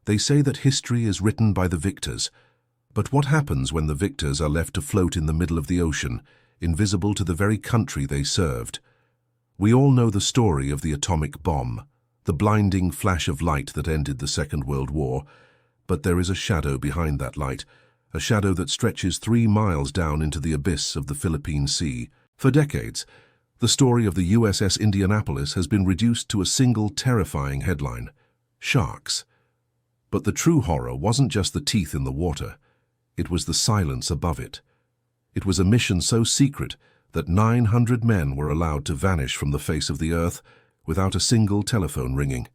They say that history is written by the victors. But what happens when the victors are left to float in the middle of the ocean, invisible to the very country they served? We all know the story of the atomic bomb, the blinding flash of light that ended the Second World War. But there is a shadow behind that light, a shadow that stretches 3 miles down into the abyss of the Philippine Sea. For decades, the story of the USS Indianapolis has been reduced to a single terrifying headline: sharks. But the true horror wasn't just the teeth in the water. It was the silence above it. It was a mission so secret that 900 men were allowed to vanish from the face of the earth without a single telephone ringing.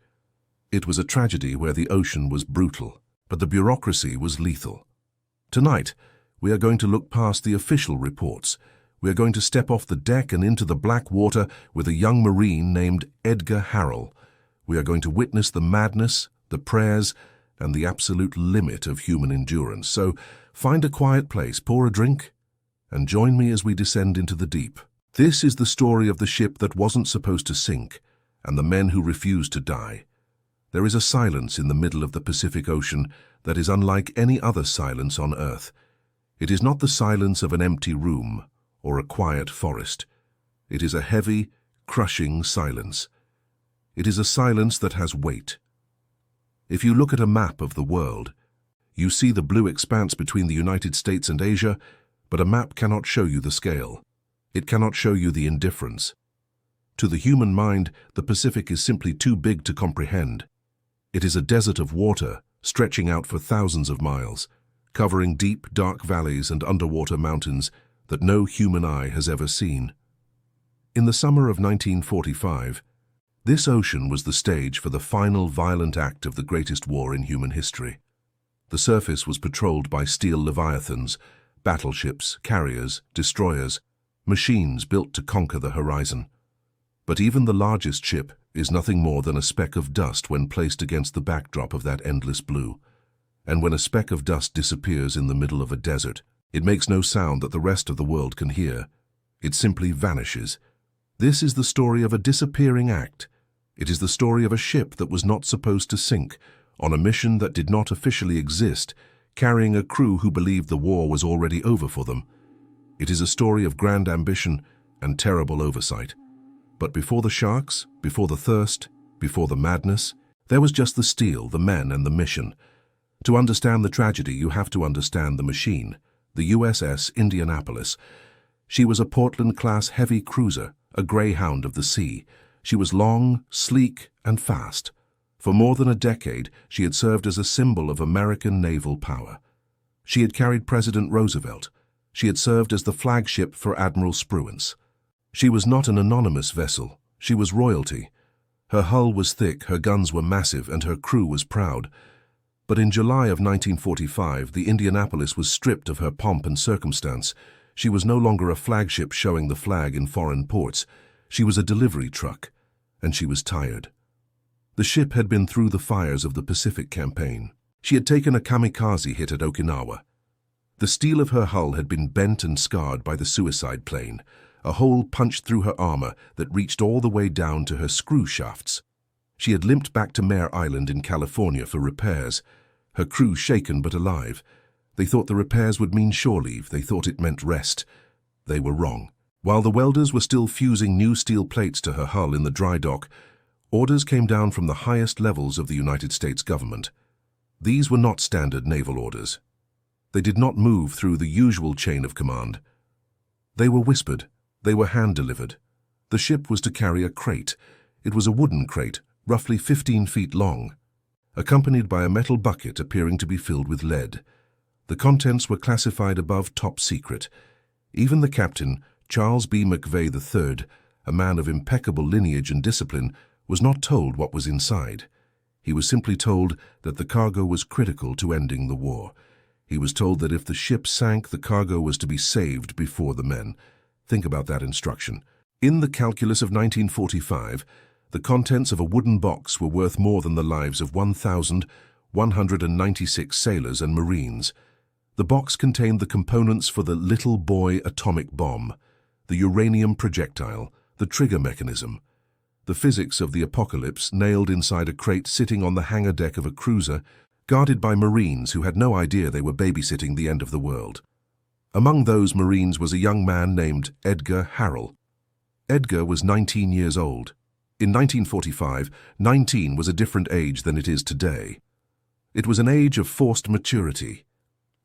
It was a tragedy where the ocean was brutal, but the bureaucracy was lethal. Tonight, we are going to look past the official reports. We are going to step off the deck and into the black water with a young Marine named Edgar Harrell. We are going to witness the madness, the prayers, and the absolute limit of human endurance. So find a quiet place, pour a drink, and join me as we descend into the deep. This is the story of the ship that wasn't supposed to sink, and the men who refused to die. There is a silence in the middle of the Pacific Ocean that is unlike any other silence on Earth. It is not the silence of an empty room or a quiet forest. It is a heavy, crushing silence. It is a silence that has weight. If you look at a map of the world, you see the blue expanse between the United States and Asia, but a map cannot show you the scale. It cannot show you the indifference. To the human mind, the Pacific is simply too big to comprehend. It is a desert of water, stretching out for thousands of miles, covering deep, dark valleys and underwater mountains that no human eye has ever seen. In the summer of 1945, this ocean was the stage for the final violent act of the greatest war in human history. The surface was patrolled by steel leviathans, battleships, carriers, destroyers, machines built to conquer the horizon. But even the largest ship is nothing more than a speck of dust when placed against the backdrop of that endless blue. And when a speck of dust disappears in the middle of a desert, it makes no sound that the rest of the world can hear. It simply vanishes. This is the story of a disappearing act. It is the story of a ship that was not supposed to sink, on a mission that did not officially exist, carrying a crew who believed the war was already over for them. It is a story of grand ambition and terrible oversight. But before the sharks, before the thirst, before the madness, there was just the steel, the men, and the mission. To understand the tragedy, you have to understand the machine, the USS Indianapolis. She was a Portland-class heavy cruiser, a greyhound of the sea. She was long, sleek, and fast. For more than a decade, she had served as a symbol of American naval power. She had carried President Roosevelt. She had served as the flagship for Admiral Spruance. She was not an anonymous vessel. She was royalty. Her hull was thick, her guns were massive, and her crew was proud. But in July of 1945, the Indianapolis was stripped of her pomp and circumstance. She was no longer a flagship showing the flag in foreign ports. She was a delivery truck, and she was tired. The ship had been through the fires of the Pacific Campaign. She had taken a kamikaze hit at Okinawa. The steel of her hull had been bent and scarred by the suicide plane, a hole punched through her armor that reached all the way down to her screw shafts. She had limped back to Mare Island in California for repairs, her crew shaken but alive. They thought the repairs would mean shore leave. They thought it meant rest. They were wrong. While the welders were still fusing new steel plates to her hull in the dry dock, orders came down from the highest levels of the United States government. These were not standard naval orders. They did not move through the usual chain of command. They were whispered. They were hand-delivered. The ship was to carry a crate. It was a wooden crate, roughly 15 feet long, accompanied by a metal bucket appearing to be filled with lead. The contents were classified above top secret. Even the captain, Charles B. McVeigh III, a man of impeccable lineage and discipline, was not told what was inside. He was simply told that the cargo was critical to ending the war. He was told that if the ship sank, the cargo was to be saved before the men. Think about that instruction. In the calculus of 1945, the contents of a wooden box were worth more than the lives of 1,196 sailors and Marines. The box contained the components for the little boy atomic bomb, the uranium projectile, the trigger mechanism. The physics of the apocalypse nailed inside a crate sitting on the hangar deck of a cruiser guarded by Marines who had no idea they were babysitting the end of the world. Among those Marines was a young man named Edgar Harrell. Edgar was 19 years old. In 1945, 19 was a different age than it is today. It was an age of forced maturity.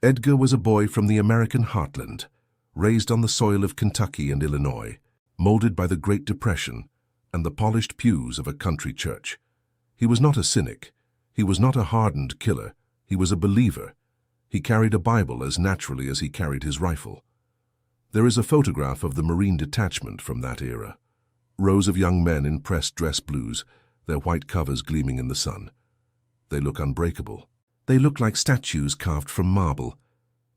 Edgar was a boy from the American heartland, raised on the soil of Kentucky and Illinois, molded by the Great Depression and the polished pews of a country church. He was not a cynic. He was not a hardened killer. He was a believer. He carried a Bible as naturally as he carried his rifle. There is a photograph of the Marine detachment from that era. Rows of young men in pressed dress blues, their white covers gleaming in the sun. They look unbreakable. They look like statues carved from marble.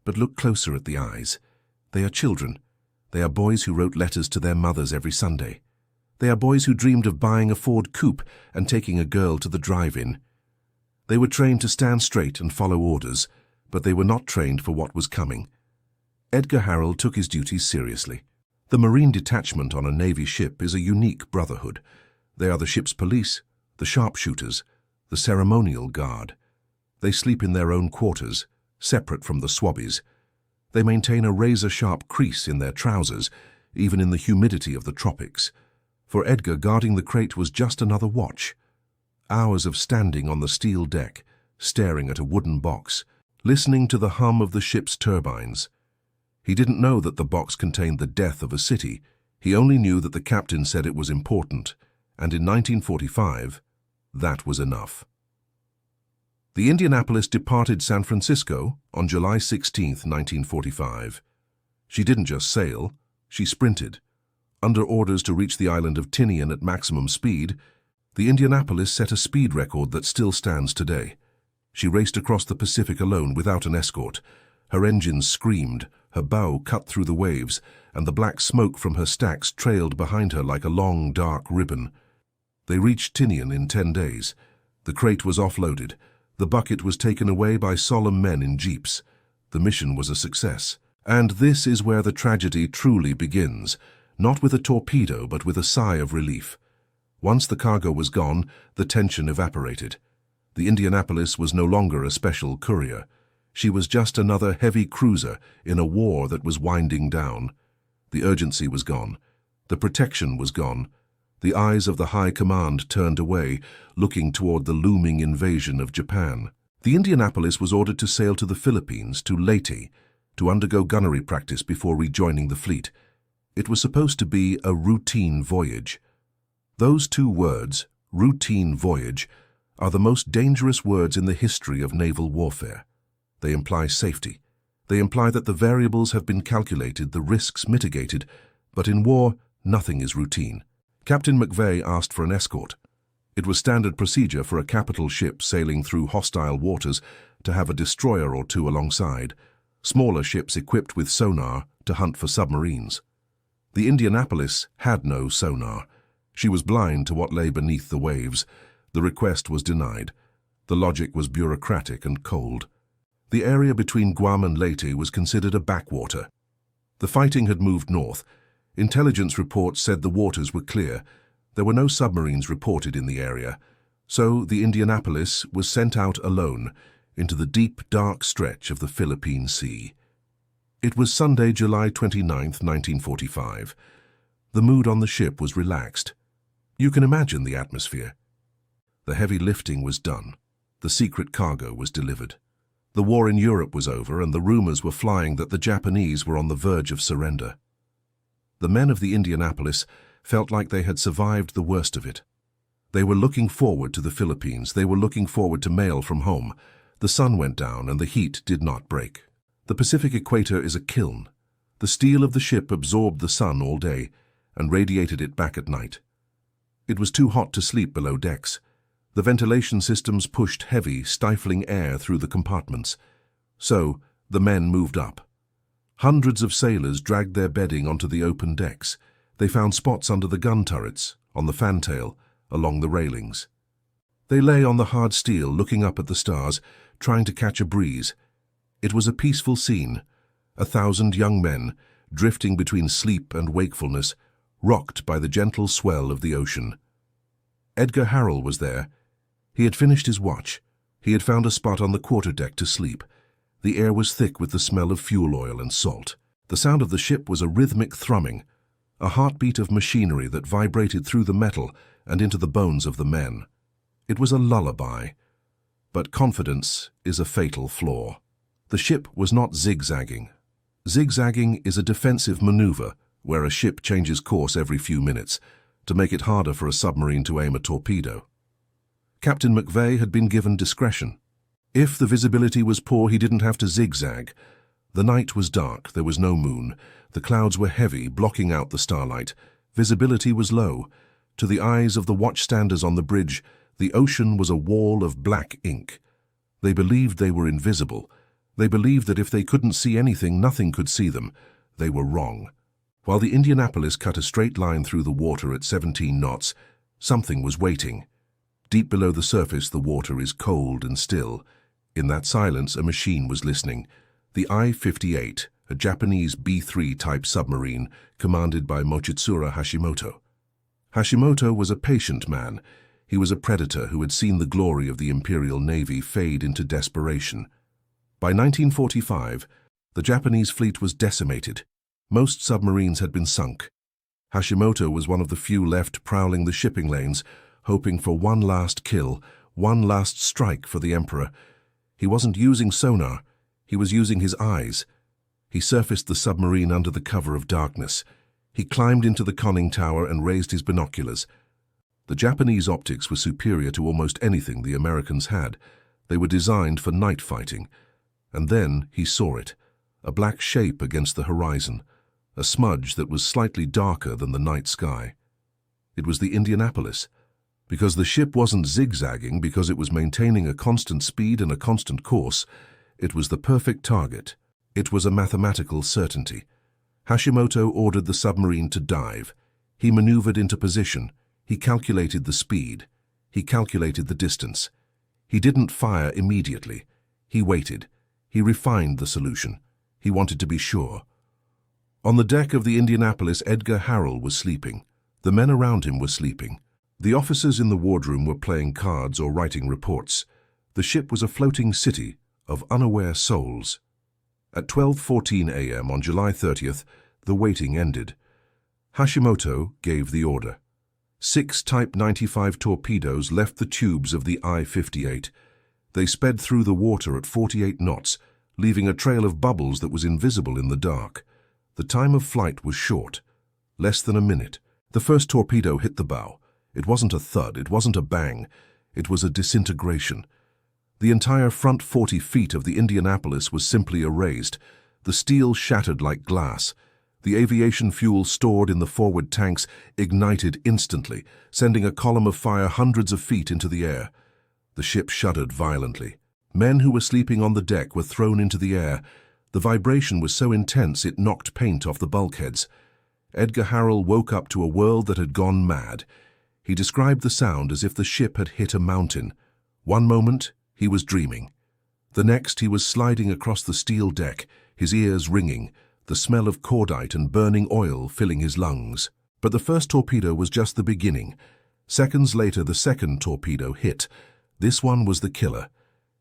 But look closer at the eyes. They are children. They are boys who wrote letters to their mothers every Sunday. They are boys who dreamed of buying a Ford coupe and taking a girl to the drive-in. They were trained to stand straight and follow orders, but they were not trained for what was coming. Edgar Harrell took his duties seriously. The Marine detachment on a Navy ship is a unique brotherhood. They are the ship's police, the sharpshooters, the ceremonial guard. They sleep in their own quarters, separate from the swabbies. They maintain a razor-sharp crease in their trousers, even in the humidity of the tropics. For Edgar, guarding the crate was just another watch. Hours of standing on the steel deck, staring at a wooden box, listening to the hum of the ship's turbines. He didn't know that the box contained the death of a city. He only knew that the captain said it was important, and in 1945, that was enough. The Indianapolis departed San Francisco on July 16, 1945. She didn't just sail, she sprinted. Under orders to reach the island of Tinian at maximum speed, the Indianapolis set a speed record that still stands today. She raced across the Pacific alone without an escort. Her engines screamed, her bow cut through the waves, and the black smoke from her stacks trailed behind her like a long, dark ribbon. They reached Tinian in 10 days. The crate was offloaded. The bucket was taken away by solemn men in jeeps. The mission was a success. And this is where the tragedy truly begins, not with a torpedo but with a sigh of relief. Once the cargo was gone, the tension evaporated. The Indianapolis was no longer a special courier. She was just another heavy cruiser in a war that was winding down. The urgency was gone. The protection was gone. The eyes of the High Command turned away, looking toward the looming invasion of Japan. The Indianapolis was ordered to sail to the Philippines, to Leyte, to undergo gunnery practice before rejoining the fleet. It was supposed to be a routine voyage. Those two words, routine voyage, are the most dangerous words in the history of naval warfare. They imply safety. They imply that the variables have been calculated, the risks mitigated, but in war, nothing is routine. Captain McVeigh asked for an escort. It was standard procedure for a capital ship sailing through hostile waters to have a destroyer or two alongside, smaller ships equipped with sonar to hunt for submarines. The Indianapolis had no sonar. She was blind to what lay beneath the waves. The request was denied. The logic was bureaucratic and cold. The area between Guam and Leyte was considered a backwater. The fighting had moved north. Intelligence reports said the waters were clear. There were no submarines reported in the area, so the Indianapolis was sent out alone into the deep, dark stretch of the Philippine Sea. It was Sunday, July 29, 1945. The mood on the ship was relaxed. You can imagine the atmosphere. The heavy lifting was done. The secret cargo was delivered. The war in Europe was over, and the rumors were flying that the Japanese were on the verge of surrender. The men of the Indianapolis felt like they had survived the worst of it. They were looking forward to the Philippines. They were looking forward to mail from home. The sun went down and the heat did not break. The Pacific equator is a kiln. The steel of the ship absorbed the sun all day and radiated it back at night. It was too hot to sleep below decks. The ventilation systems pushed heavy, stifling air through the compartments. So, the men moved up. Hundreds of sailors dragged their bedding onto the open decks. They found spots under the gun turrets, on the fantail, along the railings. They lay on the hard steel, looking up at the stars, trying to catch a breeze. It was a peaceful scene. 1,000 young men, drifting between sleep and wakefulness, rocked by the gentle swell of the ocean. Edgar Harrell was there. He had finished his watch. He had found a spot on the quarterdeck to sleep. The air was thick with the smell of fuel oil and salt. The sound of the ship was a rhythmic thrumming, a heartbeat of machinery that vibrated through the metal and into the bones of the men. It was a lullaby. But confidence is a fatal flaw. The ship was not zigzagging. Zigzagging is a defensive maneuver where a ship changes course every few minutes to make it harder for a submarine to aim a torpedo. Captain McVeigh had been given discretion. If the visibility was poor, he didn't have to zigzag. The night was dark, there was no moon. The clouds were heavy, blocking out the starlight. Visibility was low. To the eyes of the watchstanders on the bridge, the ocean was a wall of black ink. They believed they were invisible. They believed that if they couldn't see anything, nothing could see them. They were wrong. While the Indianapolis cut a straight line through the water at 17 knots, something was waiting. Deep below the surface, the water is cold and still. In that silence, a machine was listening. The I-58, a Japanese B-3 type submarine commanded by Mochitsura Hashimoto. Hashimoto was a patient man. He was a predator who had seen the glory of the Imperial Navy fade into desperation. By 1945, the Japanese fleet was decimated. Most submarines had been sunk. Hashimoto was one of the few left prowling the shipping lanes, hoping for one last kill, one last strike for the Emperor. He wasn't using sonar. He was using his eyes. He surfaced the submarine under the cover of darkness. He climbed into the conning tower and raised his binoculars. The Japanese optics were superior to almost anything the Americans had. They were designed for night fighting. And then he saw it, a black shape against the horizon, a smudge that was slightly darker than the night sky. It was the Indianapolis. Because the ship wasn't zigzagging, because it was maintaining a constant speed and a constant course, it was the perfect target. It was a mathematical certainty. Hashimoto ordered the submarine to dive. He maneuvered into position. He calculated the speed. He calculated the distance. He didn't fire immediately. He waited. He refined the solution. He wanted to be sure. On the deck of the Indianapolis, Edgar Harrell was sleeping. The men around him were sleeping. The officers in the wardroom were playing cards or writing reports. The ship was a floating city of unaware souls. At 12:14 a.m. on July 30th, the waiting ended. Hashimoto gave the order. 6 Type 95 torpedoes left the tubes of the I-58. They sped through the water at 48 knots, leaving a trail of bubbles that was invisible in the dark. The time of flight was short, less than a minute. The first torpedo hit the bow. It wasn't a thud, it wasn't a bang, it was a disintegration. The entire front 40 feet of the Indianapolis was simply erased. The steel shattered like glass. The aviation fuel stored in the forward tanks ignited instantly, sending a column of fire hundreds of feet into the air. The ship shuddered violently. Men who were sleeping on the deck were thrown into the air. The vibration was so intense it knocked paint off the bulkheads. Edgar Harrell woke up to a world that had gone mad. He described the sound as if the ship had hit a mountain. One moment, he was dreaming. The next, he was sliding across the steel deck, his ears ringing, the smell of cordite and burning oil filling his lungs. But the first torpedo was just the beginning. Seconds later, the second torpedo hit. This one was the killer.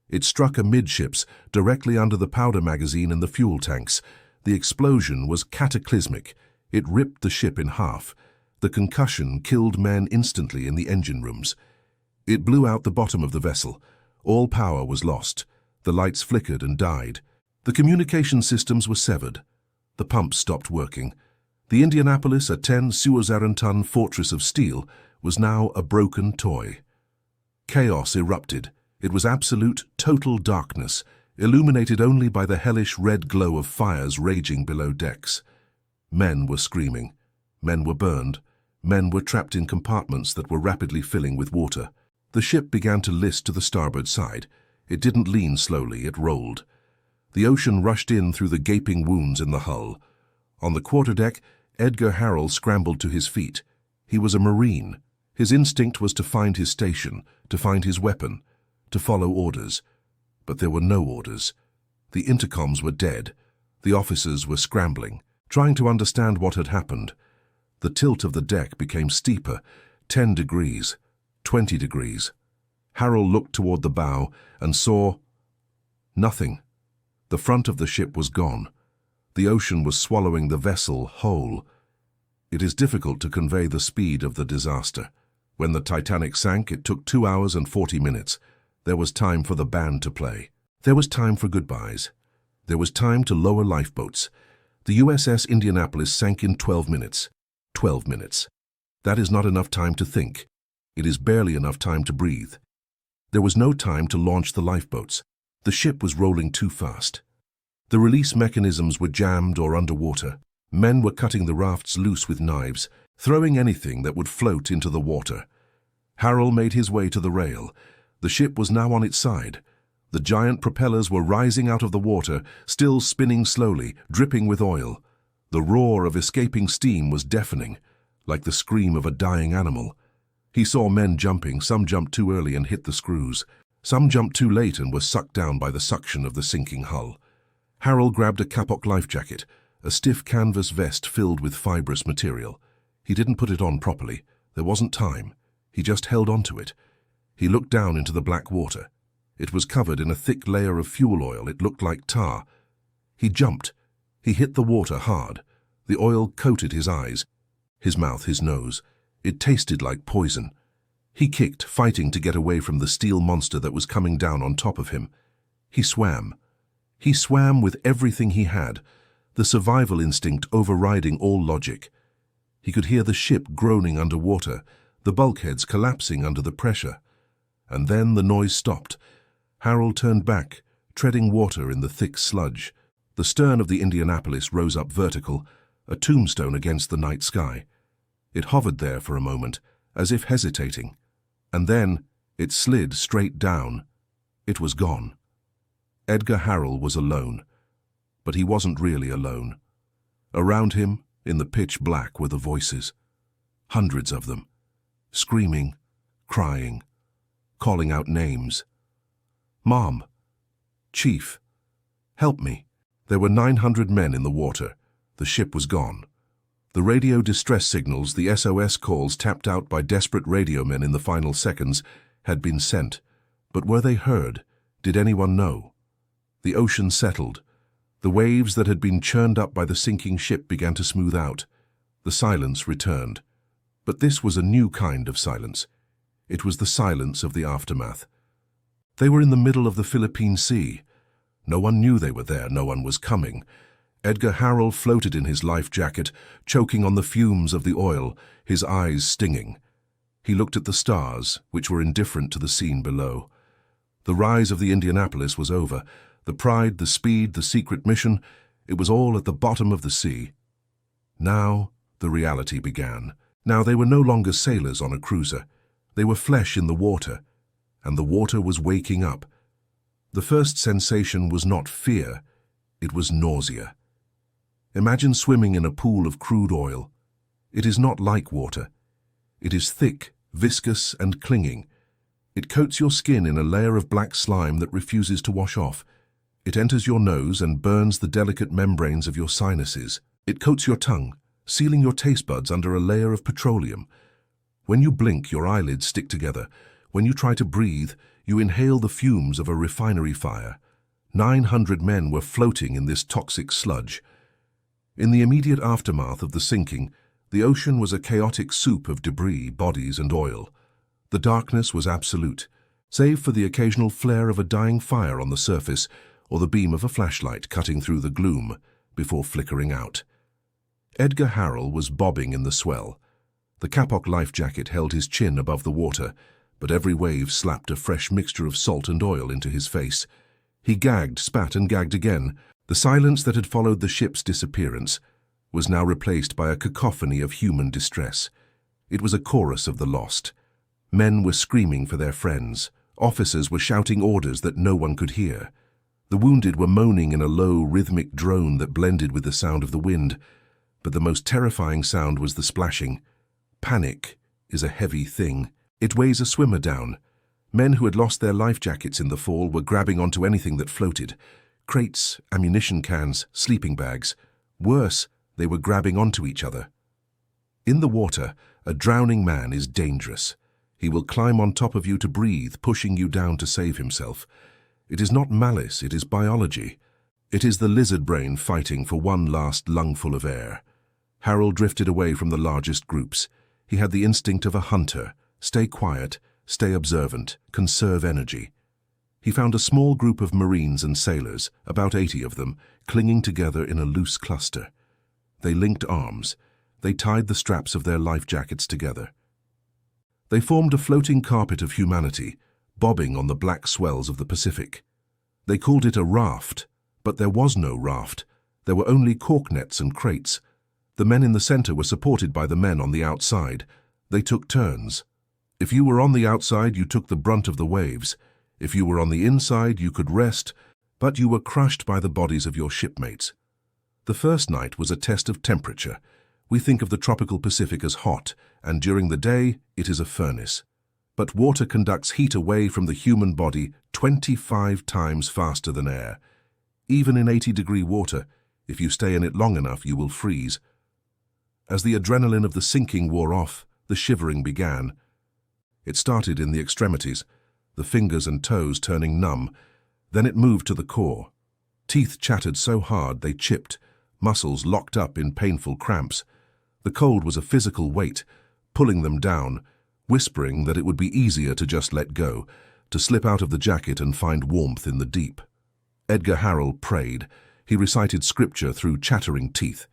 It struck amidships, directly under the powder magazine and the fuel tanks. The explosion was cataclysmic. It ripped the ship in half. The concussion killed men instantly in the engine rooms. It blew out the bottom of the vessel. All power was lost. The lights flickered and died. The communication systems were severed. The pumps stopped working. The Indianapolis, a 10,000-ton fortress of steel, was now a broken toy. Chaos erupted. It was absolute, total darkness, illuminated only by the hellish red glow of fires raging below decks. Men were screaming. Men were burned. Men were trapped in compartments that were rapidly filling with water. The ship began to list to the starboard side. It didn't lean slowly, it rolled. The ocean rushed in through the gaping wounds in the hull. On the quarterdeck, Edgar Harrell scrambled to his feet. He was a Marine. His instinct was to find his station, to find his weapon, to follow orders. But there were no orders. The intercoms were dead. The officers were scrambling, trying to understand what had happened. The tilt of the deck became steeper, 10 degrees, 20 degrees. Harrell looked toward the bow and saw nothing. The front of the ship was gone. The ocean was swallowing the vessel whole. It is difficult to convey the speed of the disaster. When the Titanic sank, it took 2 hours and 40 minutes. There was time for the band to play. There was time for goodbyes. There was time to lower lifeboats. The USS Indianapolis sank in 12 minutes. 12 minutes. That is not enough time to think. It is barely enough time to breathe. There was no time to launch the lifeboats. The ship was rolling too fast. The release mechanisms were jammed or underwater. Men were cutting the rafts loose with knives, throwing anything that would float into the water. Harrell made his way to the rail. The ship was now on its side. The giant propellers were rising out of the water, still spinning slowly, dripping with oil. The roar of escaping steam was deafening, like the scream of a dying animal. He saw men jumping. Some jumped too early and hit the screws. Some jumped too late and were sucked down by the suction of the sinking hull. Harrell grabbed a kapok life jacket, a stiff canvas vest filled with fibrous material. He didn't put it on properly. There wasn't time. He just held onto it. He looked down into the black water. It was covered in a thick layer of fuel oil. It looked like tar. He jumped. He hit the water hard. The oil coated his eyes, his mouth, his nose. It tasted like poison. He kicked, fighting to get away from the steel monster that was coming down on top of him. He swam. He swam with everything he had, the survival instinct overriding all logic. He could hear the ship groaning underwater, the bulkheads collapsing under the pressure. And then the noise stopped. Harrell turned back, treading water in the thick sludge. The stern of the Indianapolis rose up vertical, a tombstone against the night sky. It hovered there for a moment, as if hesitating. And then it slid straight down. It was gone. Edgar Harrell was alone. But he wasn't really alone. Around him, in the pitch black, were the voices. Hundreds of them. Screaming, crying, calling out names. Mom. Chief. Help me. There were 900 men in the water. The ship was gone. The radio distress signals, the SOS calls tapped out by desperate radio men in the final seconds, had been sent. But were they heard? Did anyone know? The ocean settled. The waves that had been churned up by the sinking ship began to smooth out. The silence returned. But this was a new kind of silence. It was the silence of the aftermath. They were in the middle of the Philippine Sea. No one knew they were there. No one was coming. Edgar Harrell floated in his life jacket, choking on the fumes of the oil, his eyes stinging. He looked at the stars, which were indifferent to the scene below. The rise of the Indianapolis was over. The pride, the speed, the secret mission, it was all at the bottom of the sea. Now the reality began. Now they were no longer sailors on a cruiser. They were flesh in the water, and the water was waking up. The first sensation was not fear, it was nausea. Imagine swimming in a pool of crude oil. It is not like water. It is thick, viscous, and clinging. It coats your skin in a layer of black slime that refuses to wash off. It enters your nose and burns the delicate membranes of your sinuses. It coats your tongue, sealing your taste buds under a layer of petroleum. When you blink, your eyelids stick together. When you try to breathe, you inhale the fumes of a refinery fire. 900 men were floating in this toxic sludge. In the immediate aftermath of the sinking, the ocean was a chaotic soup of debris, bodies, and oil. The darkness was absolute, save for the occasional flare of a dying fire on the surface or the beam of a flashlight cutting through the gloom before flickering out. Edgar Harrell was bobbing in the swell. The kapok life jacket held his chin above the water, but every wave slapped a fresh mixture of salt and oil into his face. He gagged, spat, and gagged again. The silence that had followed the ship's disappearance was now replaced by a cacophony of human distress. It was a chorus of the lost. Men were screaming for their friends. Officers were shouting orders that no one could hear. The wounded were moaning in a low, rhythmic drone that blended with the sound of the wind. But the most terrifying sound was the splashing. Panic is a heavy thing. It weighs a swimmer down. Men who had lost their life jackets in the fall were grabbing onto anything that floated. Crates, ammunition cans, sleeping bags. Worse, they were grabbing onto each other. In the water, a drowning man is dangerous. He will climb on top of you to breathe, pushing you down to save himself. It is not malice, it is biology. It is the lizard brain fighting for one last lungful of air. Harrell drifted away from the largest groups. He had the instinct of a hunter. Stay quiet, stay observant, conserve energy. He found a small group of Marines and sailors, about 80 of them, clinging together in a loose cluster. They linked arms. They tied the straps of their life jackets together. They formed a floating carpet of humanity, bobbing on the black swells of the Pacific. They called it a raft, but there was no raft. There were only cork nets and crates. The men in the center were supported by the men on the outside. They took turns. If you were on the outside, you took the brunt of the waves. If you were on the inside, you could rest, but you were crushed by the bodies of your shipmates. The first night was a test of temperature. We think of the tropical Pacific as hot, and during the day, it is a furnace. But water conducts heat away from the human body 25 times faster than air. Even in 80-degree water, if you stay in it long enough, you will freeze. As the adrenaline of the sinking wore off, the shivering began. It started in the extremities, the fingers and toes turning numb. Then it moved to the core. Teeth chattered so hard they chipped, muscles locked up in painful cramps. The cold was a physical weight, pulling them down, whispering that it would be easier to just let go, to slip out of the jacket and find warmth in the deep. Edgar Harrell prayed. He recited scripture through chattering teeth.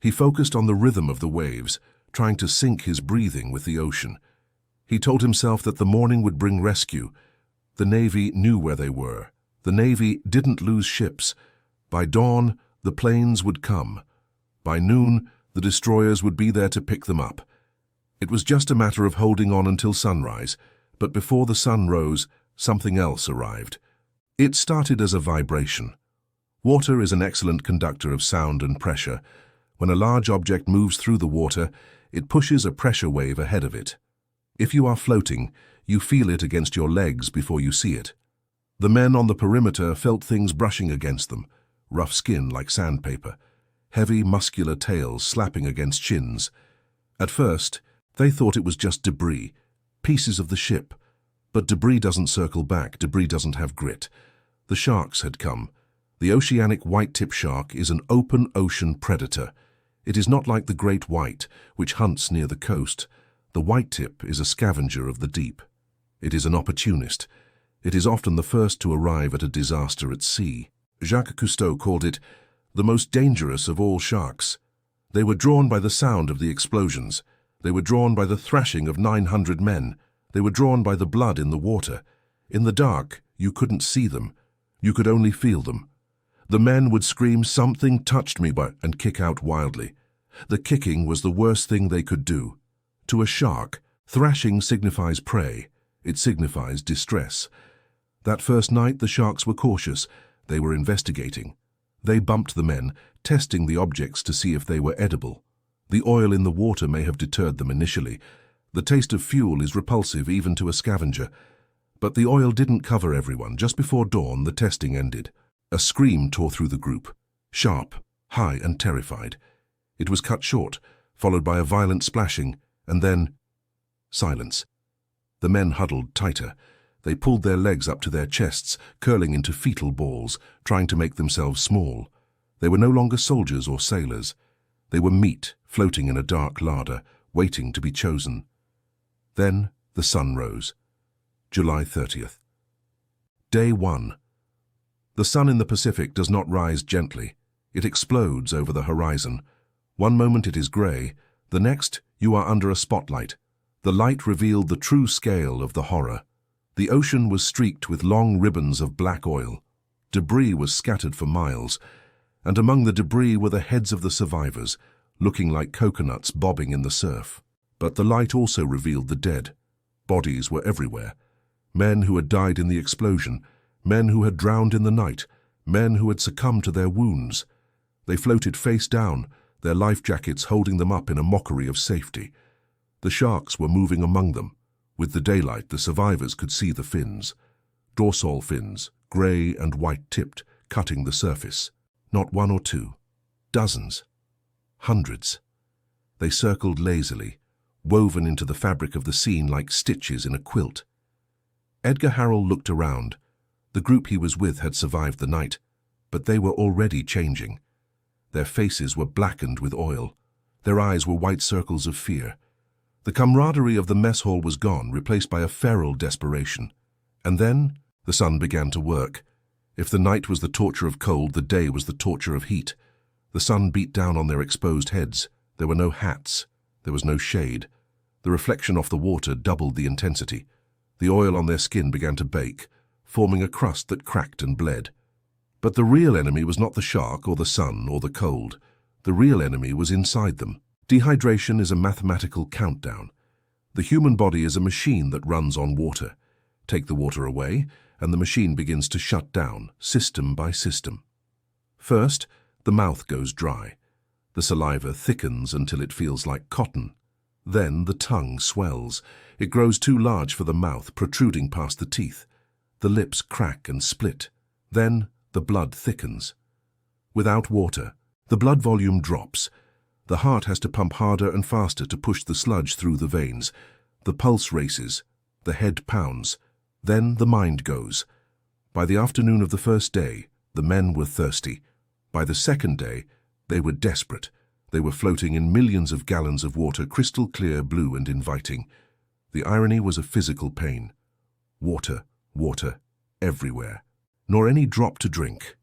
He focused on the rhythm of the waves, trying to sync his breathing with the ocean. He told himself that the morning would bring rescue. The Navy knew where they were. The Navy didn't lose ships. By dawn, the planes would come. By noon, the destroyers would be there to pick them up. It was just a matter of holding on until sunrise, but before the sun rose, something else arrived. It started as a vibration. Water is an excellent conductor of sound and pressure. When a large object moves through the water, it pushes a pressure wave ahead of it. If you are floating, you feel it against your legs before you see it. The men on the perimeter felt things brushing against them, rough skin like sandpaper, heavy muscular tails slapping against shins. At first, they thought it was just debris, pieces of the ship. But debris doesn't circle back, debris doesn't have grit. The sharks had come. The oceanic white-tip shark is an open ocean predator. It is not like the great white, which hunts near the coast. The white-tip is a scavenger of the deep. It is an opportunist. It is often the first to arrive at a disaster at sea. Jacques Cousteau called it the most dangerous of all sharks. They were drawn by the sound of the explosions. They were drawn by the thrashing of 900 men. They were drawn by the blood in the water. In the dark, you couldn't see them. You could only feel them. The men would scream, "Something touched me," and kick out wildly. The kicking was the worst thing they could do. To a shark, thrashing signifies prey. It signifies distress. That first night, the sharks were cautious. They were investigating. They bumped the men, testing the objects to see if they were edible. The oil in the water may have deterred them initially. The taste of fuel is repulsive even to a scavenger. But the oil didn't cover everyone. Just before dawn, the testing ended. A scream tore through the group, sharp, high, and terrified. It was cut short, followed by a violent splashing, and then silence. The men huddled tighter. They pulled their legs up to their chests, curling into fetal balls, trying to make themselves small. They were no longer soldiers or sailors. They were meat floating in a dark larder, waiting to be chosen. Then the sun rose. July 30th. Day 1. The sun in the Pacific does not rise gently. It explodes over the horizon. One moment it is grey, the next you are under a spotlight. The light revealed the true scale of the horror. The ocean was streaked with long ribbons of black oil. Debris was scattered for miles, and among the debris were the heads of the survivors, looking like coconuts bobbing in the surf. But the light also revealed the dead. Bodies were everywhere. Men who had died in the explosion, men who had drowned in the night, men who had succumbed to their wounds. They floated face down, their life jackets holding them up in a mockery of safety. The sharks were moving among them. With the daylight, the survivors could see the fins. Dorsal fins, grey and white-tipped, cutting the surface. Not one or two. Dozens. Hundreds. They circled lazily, woven into the fabric of the scene like stitches in a quilt. Edgar Harrell looked around. The group he was with had survived the night, but they were already changing. Their faces were blackened with oil. Their eyes were white circles of fear. The camaraderie of the mess hall was gone, replaced by a feral desperation. And then the sun began to work. If the night was the torture of cold, the day was the torture of heat. The sun beat down on their exposed heads. There were no hats. There was no shade. The reflection off the water doubled the intensity. The oil on their skin began to bake, forming a crust that cracked and bled. But the real enemy was not the shark or the sun or the cold. The real enemy was inside them. Dehydration is a mathematical countdown. The human body is a machine that runs on water. Take the water away, and the machine begins to shut down, system by system. First, the mouth goes dry. The saliva thickens until it feels like cotton. Then the tongue swells. It grows too large for the mouth, protruding past the teeth. The lips crack and split. Then the blood thickens. Without water, the blood volume drops. The heart has to pump harder and faster to push the sludge through the veins. The pulse races. The head pounds. Then the mind goes. By the afternoon of the first day, the men were thirsty. By the second day, they were desperate. They were floating in millions of gallons of water, crystal clear, blue and inviting. The irony was a physical pain. Water, water, everywhere. Nor any drop to drink.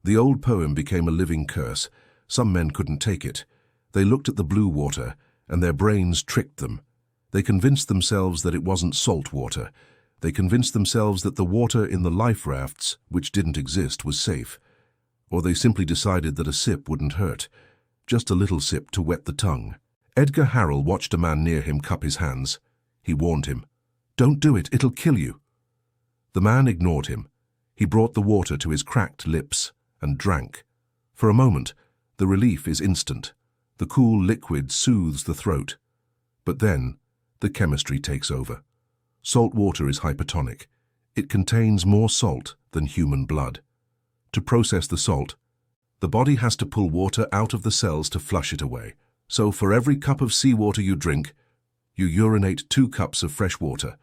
The old poem became a living curse. Some men couldn't take it. They looked at the blue water, and their brains tricked them. They convinced themselves that it wasn't salt water. They convinced themselves that the water in the life rafts, which didn't exist, was safe. Or they simply decided that a sip wouldn't hurt. Just a little sip to wet the tongue. Edgar Harrell watched a man near him cup his hands. He warned him, "Don't do it, it'll kill you." The man ignored him. He brought the water to his cracked lips and drank. For a moment, the relief is instant. The cool liquid soothes the throat. But then, the chemistry takes over. Salt water is hypertonic. It contains more salt than human blood. To process the salt, the body has to pull water out of the cells to flush it away. So for every cup of seawater you drink, you urinate 2 cups of fresh water.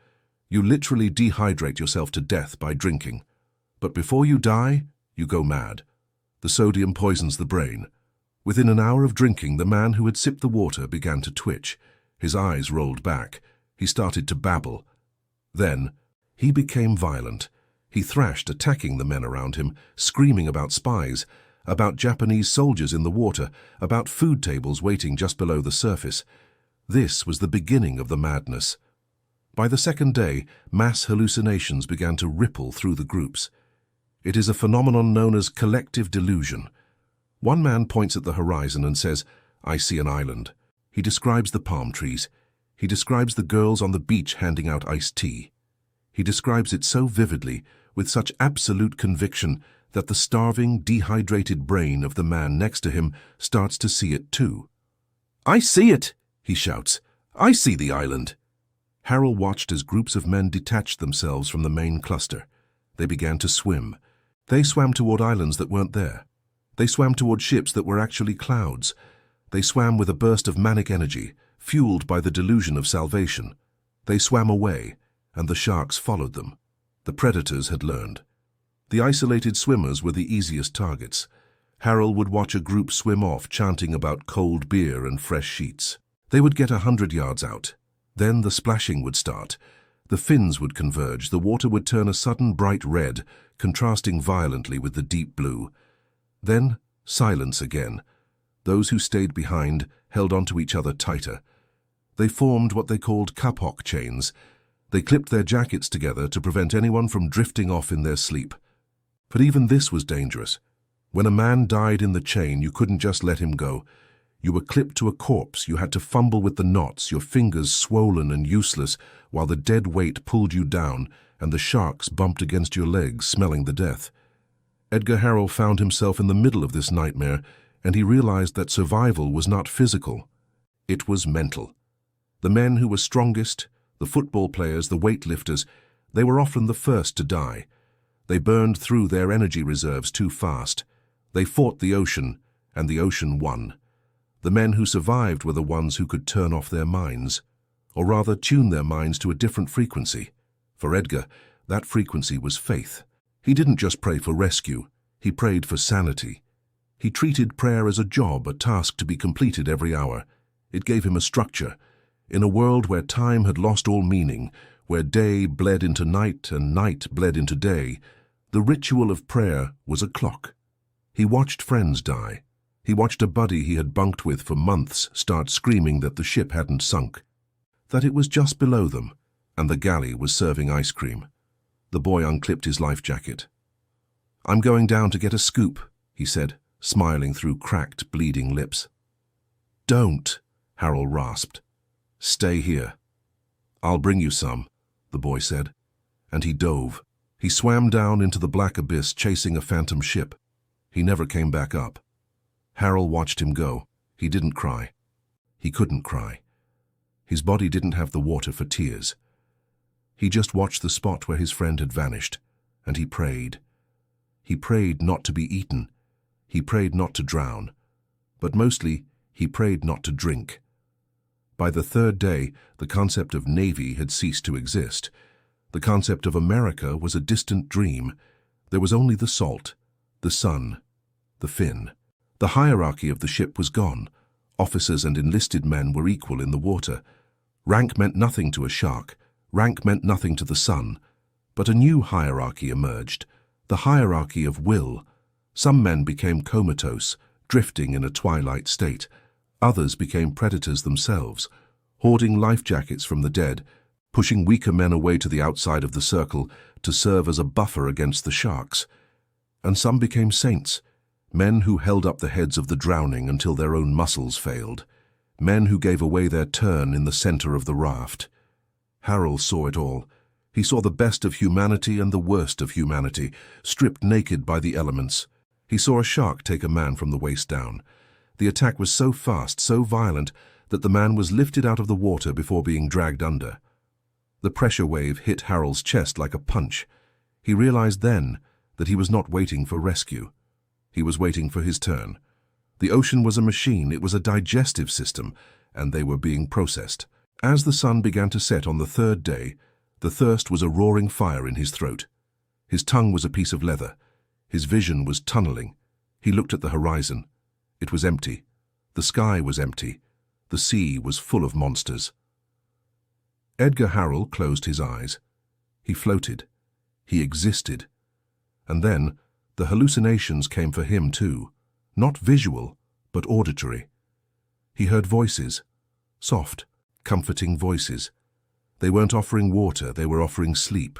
You literally dehydrate yourself to death by drinking. But before you die, you go mad. The sodium poisons the brain. Within an hour of drinking, the man who had sipped the water began to twitch. His eyes rolled back. He started to babble. Then, he became violent. He thrashed, attacking the men around him, screaming about spies, about Japanese soldiers in the water, about food tables waiting just below the surface. This was the beginning of the madness. By the second day, mass hallucinations began to ripple through the groups. It is a phenomenon known as collective delusion. One man points at the horizon and says, "I see an island." He describes the palm trees. He describes the girls on the beach handing out iced tea. He describes it so vividly, with such absolute conviction, that the starving, dehydrated brain of the man next to him starts to see it too. "I see it!" he shouts. "I see the island!" Harrell watched as groups of men detached themselves from the main cluster. They began to swim. They swam toward islands that weren't there. They swam toward ships that were actually clouds. They swam with a burst of manic energy, fueled by the delusion of salvation. They swam away, and the sharks followed them. The predators had learned. The isolated swimmers were the easiest targets. Harrell would watch a group swim off, chanting about cold beer and fresh sheets. They would get 100 yards out. Then the splashing would start. The fins would converge. The water would turn a sudden bright red, contrasting violently with the deep blue. Then silence again. Those who stayed behind held onto each other tighter. They formed what they called kapok chains. They clipped their jackets together to prevent anyone from drifting off in their sleep. But even this was dangerous. When a man died in the chain, you couldn't just let him go. You were clipped to a corpse. You had to fumble with the knots, your fingers swollen and useless, while the dead weight pulled you down and the sharks bumped against your legs, smelling the death. Edgar Harrell found himself in the middle of this nightmare, and he realized that survival was not physical. It was mental. The men who were strongest, the football players, the weightlifters, they were often the first to die. They burned through their energy reserves too fast. They fought the ocean, and the ocean won. The men who survived were the ones who could turn off their minds, or rather tune their minds to a different frequency. For Edgar, that frequency was faith. He didn't just pray for rescue, he prayed for sanity. He treated prayer as a job, a task to be completed every hour. It gave him a structure. In a world where time had lost all meaning, where day bled into night and night bled into day, the ritual of prayer was a clock. He watched friends die. He watched a buddy he had bunked with for months start screaming that the ship hadn't sunk, that it was just below them, and the galley was serving ice cream. The boy unclipped his life jacket. "I'm going down to get a scoop," he said, smiling through cracked, bleeding lips. "Don't," Harrell rasped. "Stay here." "I'll bring you some," the boy said, and he dove. He swam down into the black abyss, chasing a phantom ship. He never came back up. Harrell watched him go. He didn't cry. He couldn't cry. His body didn't have the water for tears. He just watched the spot where his friend had vanished, and he prayed. He prayed not to be eaten. He prayed not to drown. But mostly, he prayed not to drink. By the third day, the concept of Navy had ceased to exist. The concept of America was a distant dream. There was only the salt, the sun, the fin. The hierarchy of the ship was gone. Officers and enlisted men were equal in the water. Rank meant nothing to a shark. Rank meant nothing to the sun. But a new hierarchy emerged, the hierarchy of will. Some men became comatose, drifting in a twilight state. Others became predators themselves, hoarding life jackets from the dead, pushing weaker men away to the outside of the circle to serve as a buffer against the sharks. And some became saints, men who held up the heads of the drowning until their own muscles failed, men who gave away their turn in the center of the raft. Harrell saw it all. He saw the best of humanity and the worst of humanity, stripped naked by the elements. He saw a shark take a man from the waist down. The attack was so fast, so violent, that the man was lifted out of the water before being dragged under. The pressure wave hit Harrell's chest like a punch. He realized then that he was not waiting for rescue. He was waiting for his turn. The ocean was a machine, it was a digestive system, and they were being processed. As the sun began to set on the third day, the thirst was a roaring fire in his throat. His tongue was a piece of leather. His vision was tunneling. He looked at the horizon. It was empty. The sky was empty. The sea was full of monsters. Edgar Harrell closed his eyes. He floated. He existed. And then, the hallucinations came for him too. Not visual, but auditory. He heard voices. Soft, comforting voices. They weren't offering water, they were offering sleep.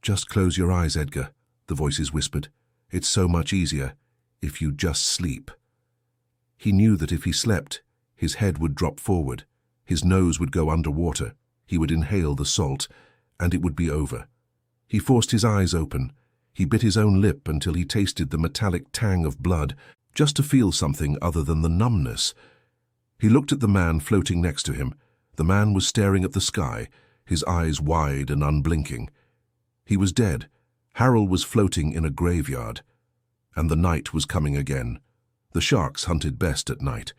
"Just close your eyes, Edgar," the voices whispered. "It's so much easier if you just sleep." He knew that if he slept, his head would drop forward, his nose would go underwater, he would inhale the salt, and it would be over. He forced his eyes open. He bit his own lip until he tasted the metallic tang of blood, just to feel something other than the numbness. He looked at the man floating next to him. The man was staring at the sky, his eyes wide and unblinking. He was dead. Harrell was floating in a graveyard. And the night was coming again. The sharks hunted best at night.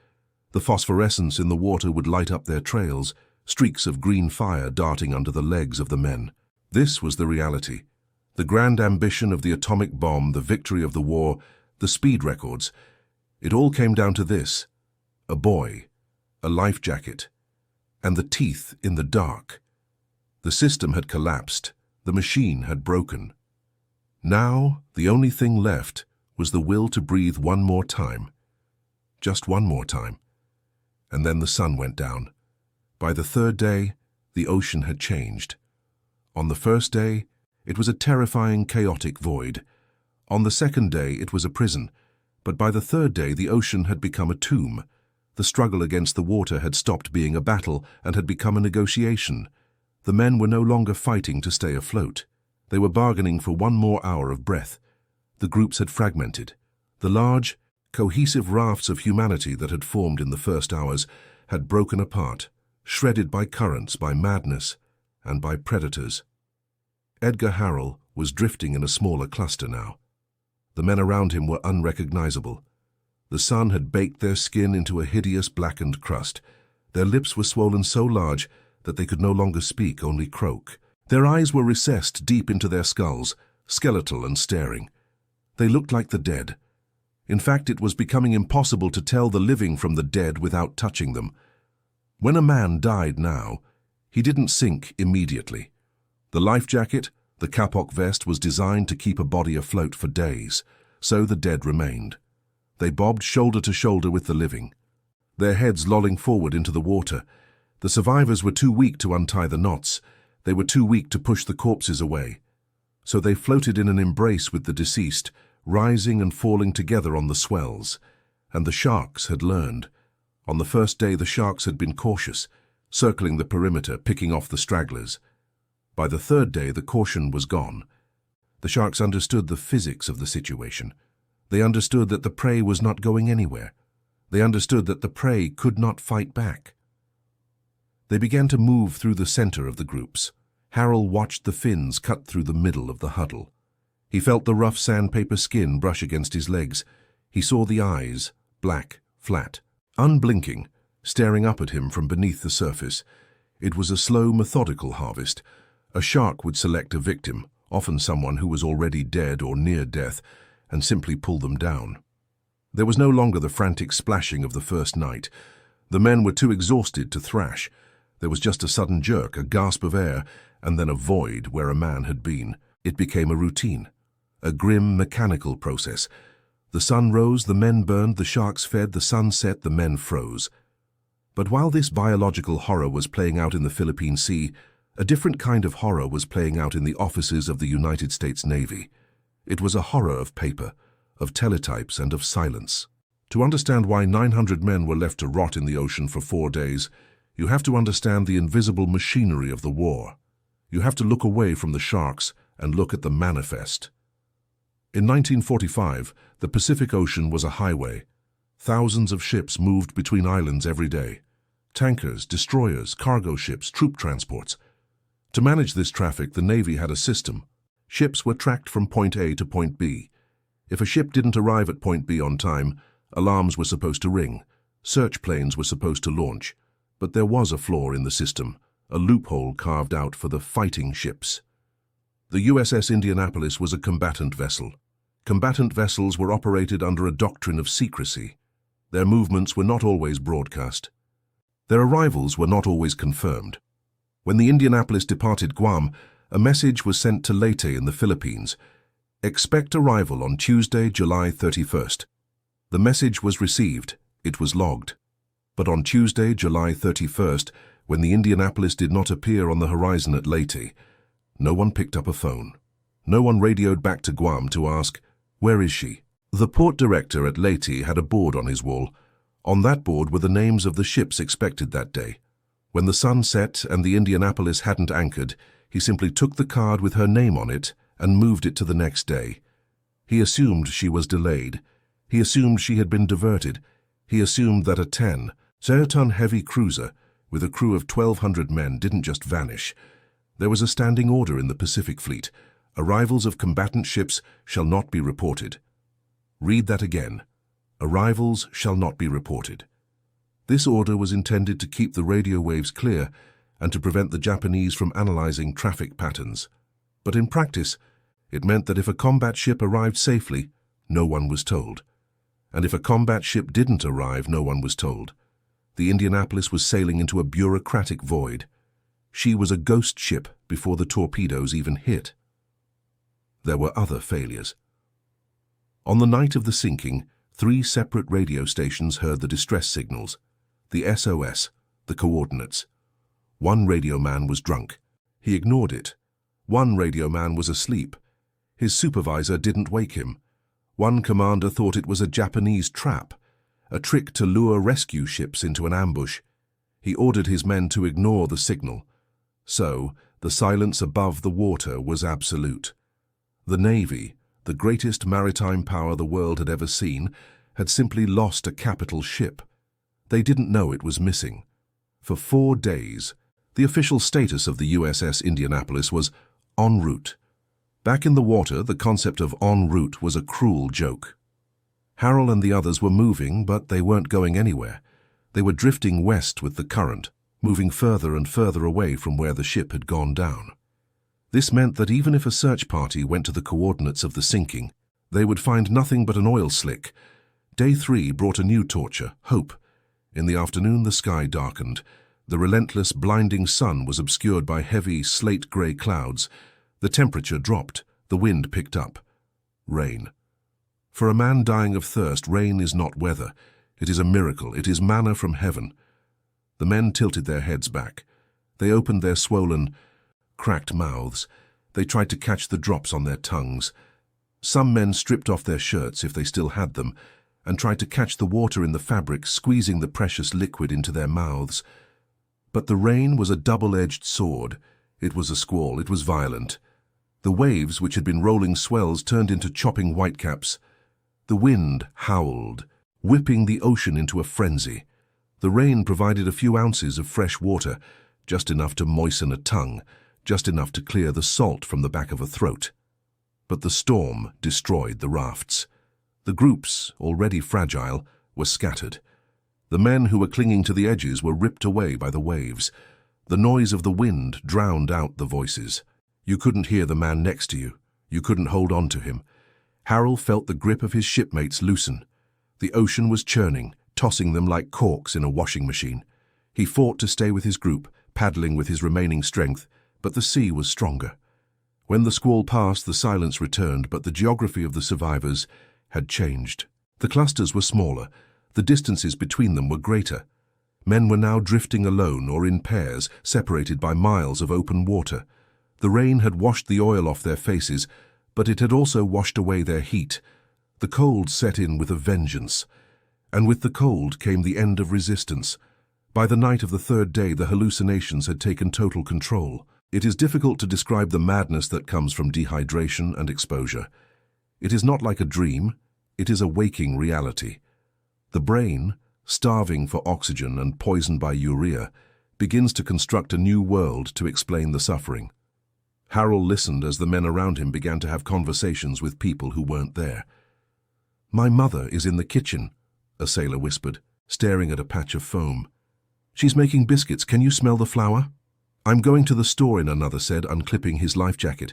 The phosphorescence in the water would light up their trails, streaks of green fire darting under the legs of the men. This was the reality. The grand ambition of the atomic bomb, the victory of the war, the speed records. It all came down to this: a boy, a life jacket, and the teeth in the dark. The system had collapsed. The machine had broken. Now, the only thing left was the will to breathe one more time. Just one more time. And then the sun went down. By the third day, the ocean had changed. On the first day, it was a terrifying, chaotic void. On the second day, it was a prison. But by the third day, the ocean had become a tomb. The struggle against the water had stopped being a battle and had become a negotiation. The men were no longer fighting to stay afloat. They were bargaining for one more hour of breath. The groups had fragmented. The large, cohesive rafts of humanity that had formed in the first hours had broken apart, shredded by currents, by madness, and by predators. Edgar Harrell was drifting in a smaller cluster now. The men around him were unrecognizable. The sun had baked their skin into a hideous blackened crust. Their lips were swollen so large that they could no longer speak, only croak. Their eyes were recessed deep into their skulls, skeletal and staring. They looked like the dead. In fact, it was becoming impossible to tell the living from the dead without touching them. When a man died now, he didn't sink immediately. The life jacket, the kapok vest, was designed to keep a body afloat for days, so the dead remained. They bobbed shoulder to shoulder with the living, their heads lolling forward into the water. The survivors were too weak to untie the knots. They were too weak to push the corpses away. So they floated in an embrace with the deceased, rising and falling together on the swells. And the sharks had learned. On the first day, the sharks had been cautious, circling the perimeter, picking off the stragglers. By the third day, the caution was gone. The sharks understood the physics of the situation. They understood that the prey was not going anywhere. They understood that the prey could not fight back. They began to move through the center of the groups. Harrell watched the fins cut through the middle of the huddle. He felt the rough sandpaper skin brush against his legs. He saw the eyes, black, flat, unblinking, staring up at him from beneath the surface. It was a slow, methodical harvest. A shark would select a victim, often someone who was already dead or near death, and simply pull them down. There was no longer the frantic splashing of the first night. The men were too exhausted to thrash. There was just a sudden jerk, a gasp of air, and then a void where a man had been. It became a routine, a grim, mechanical process. The sun rose, the men burned, the sharks fed, the sun set, the men froze. But while this biological horror was playing out in the Philippine Sea, a different kind of horror was playing out in the offices of the United States Navy. It was a horror of paper, of teletypes, and of silence. To understand why 900 men were left to rot in the ocean for 4 days, you have to understand the invisible machinery of the war. You have to look away from the sharks and look at the manifest. In 1945, the Pacific Ocean was a highway. Thousands of ships moved between islands every day. Tankers, destroyers, cargo ships, troop transports. To manage this traffic, the Navy had a system. Ships were tracked from point A to point B. If a ship didn't arrive at point B on time, alarms were supposed to ring. Search planes were supposed to launch. But there was a flaw in the system, a loophole carved out for the fighting ships. The USS Indianapolis was a combatant vessel. Combatant vessels were operated under a doctrine of secrecy. Their movements were not always broadcast. Their arrivals were not always confirmed. When the Indianapolis departed Guam, a message was sent to Leyte in the Philippines. Expect arrival on Tuesday, July 31st. The message was received. It was logged. But on Tuesday, July 31st, when the Indianapolis did not appear on the horizon at Leyte, no one picked up a phone. No one radioed back to Guam to ask, "Where is she?" The port director at Leyte had a board on his wall. On that board were the names of the ships expected that day. When the sun set and the Indianapolis hadn't anchored, he simply took the card with her name on it and moved it to the next day. He assumed she was delayed. He assumed she had been diverted. He assumed that a 10-ton heavy cruiser with a crew of 1,200 men didn't just vanish. There was a standing order in the Pacific Fleet. Arrivals of combatant ships shall not be reported. Read that again. Arrivals shall not be reported. This order was intended to keep the radio waves clear and to prevent the Japanese from analyzing traffic patterns. But in practice, it meant that if a combat ship arrived safely, no one was told. And if a combat ship didn't arrive, no one was told. The Indianapolis was sailing into a bureaucratic void. She was a ghost ship before the torpedoes even hit. There were other failures. On the night of the sinking, 3 separate radio stations heard the distress signals, the SOS, the coordinates. One radio man was drunk. He ignored it. One radio man was asleep. His supervisor didn't wake him. One commander thought it was a Japanese trap, a trick to lure rescue ships into an ambush. He ordered his men to ignore the signal. So, the silence above the water was absolute. The Navy, the greatest maritime power the world had ever seen, had simply lost a capital ship. They didn't know it was missing. For 4 days, the official status of the USS Indianapolis was en route. Back in the water, the concept of en route was a cruel joke. Harrell and the others were moving, but they weren't going anywhere. They were drifting west with the current, moving further and further away from where the ship had gone down. This meant that even if a search party went to the coordinates of the sinking, they would find nothing but an oil slick. Day 3 brought a new torture, hope. In the afternoon the sky darkened. The relentless, blinding sun was obscured by heavy, slate-grey clouds. The temperature dropped. The wind picked up. Rain. For a man dying of thirst, rain is not weather. It is a miracle. It is manna from heaven. The men tilted their heads back. They opened their swollen, cracked mouths. They tried to catch the drops on their tongues. Some men stripped off their shirts, if they still had them, and tried to catch the water in the fabric, squeezing the precious liquid into their mouths. But the rain was a double-edged sword. It was a squall. It was violent. The waves, which had been rolling swells, turned into chopping whitecaps. The wind howled, whipping the ocean into a frenzy. The rain provided a few ounces of fresh water, just enough to moisten a tongue, just enough to clear the salt from the back of a throat. But the storm destroyed the rafts. The groups, already fragile, were scattered. The men who were clinging to the edges were ripped away by the waves. The noise of the wind drowned out the voices. You couldn't hear the man next to you. You couldn't hold on to him. Harrell felt the grip of his shipmates loosen. The ocean was churning, tossing them like corks in a washing machine. He fought to stay with his group, paddling with his remaining strength, but the sea was stronger. When the squall passed, the silence returned, but the geography of the survivors had changed. The clusters were smaller. The distances between them were greater. Men were now drifting alone or in pairs, separated by miles of open water. The rain had washed the oil off their faces, but it had also washed away their heat. The cold set in with a vengeance. And with the cold came the end of resistance. By the night of the third day, the hallucinations had taken total control. It is difficult to describe the madness that comes from dehydration and exposure. It is not like a dream. It is a waking reality. The brain, starving for oxygen and poisoned by urea, begins to construct a new world to explain the suffering. Harrell listened as the men around him began to have conversations with people who weren't there. "My mother is in the kitchen," a sailor whispered, staring at a patch of foam. "She's making biscuits. Can you smell the flour?" "I'm going to the store," another said, unclipping his life jacket.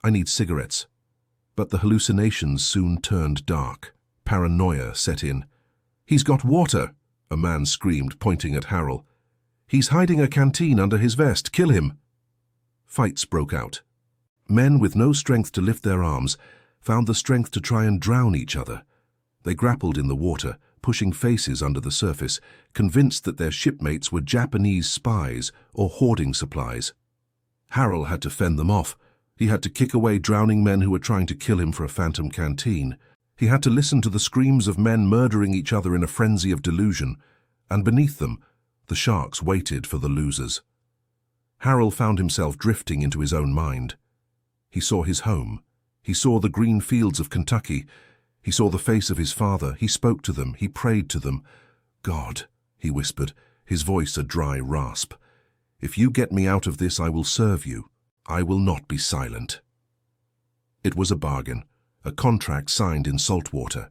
"I need cigarettes." But the hallucinations soon turned dark. Paranoia set in. "He's got water," a man screamed, pointing at Harrell. "He's hiding a canteen under his vest. Kill him." Fights broke out. Men with no strength to lift their arms found the strength to try and drown each other. They grappled in the water, pushing faces under the surface, convinced that their shipmates were Japanese spies or hoarding supplies. Harrell had to fend them off. He had to kick away drowning men who were trying to kill him for a phantom canteen. He had to listen to the screams of men murdering each other in a frenzy of delusion, and beneath them, the sharks waited for the losers. Harrell found himself drifting into his own mind. He saw his home. He saw the green fields of Kentucky. He saw the face of his father. He spoke to them. He prayed to them. "God," he whispered, his voice a dry rasp. "If you get me out of this, I will serve you. I will not be silent." It was a bargain, a contract signed in salt water.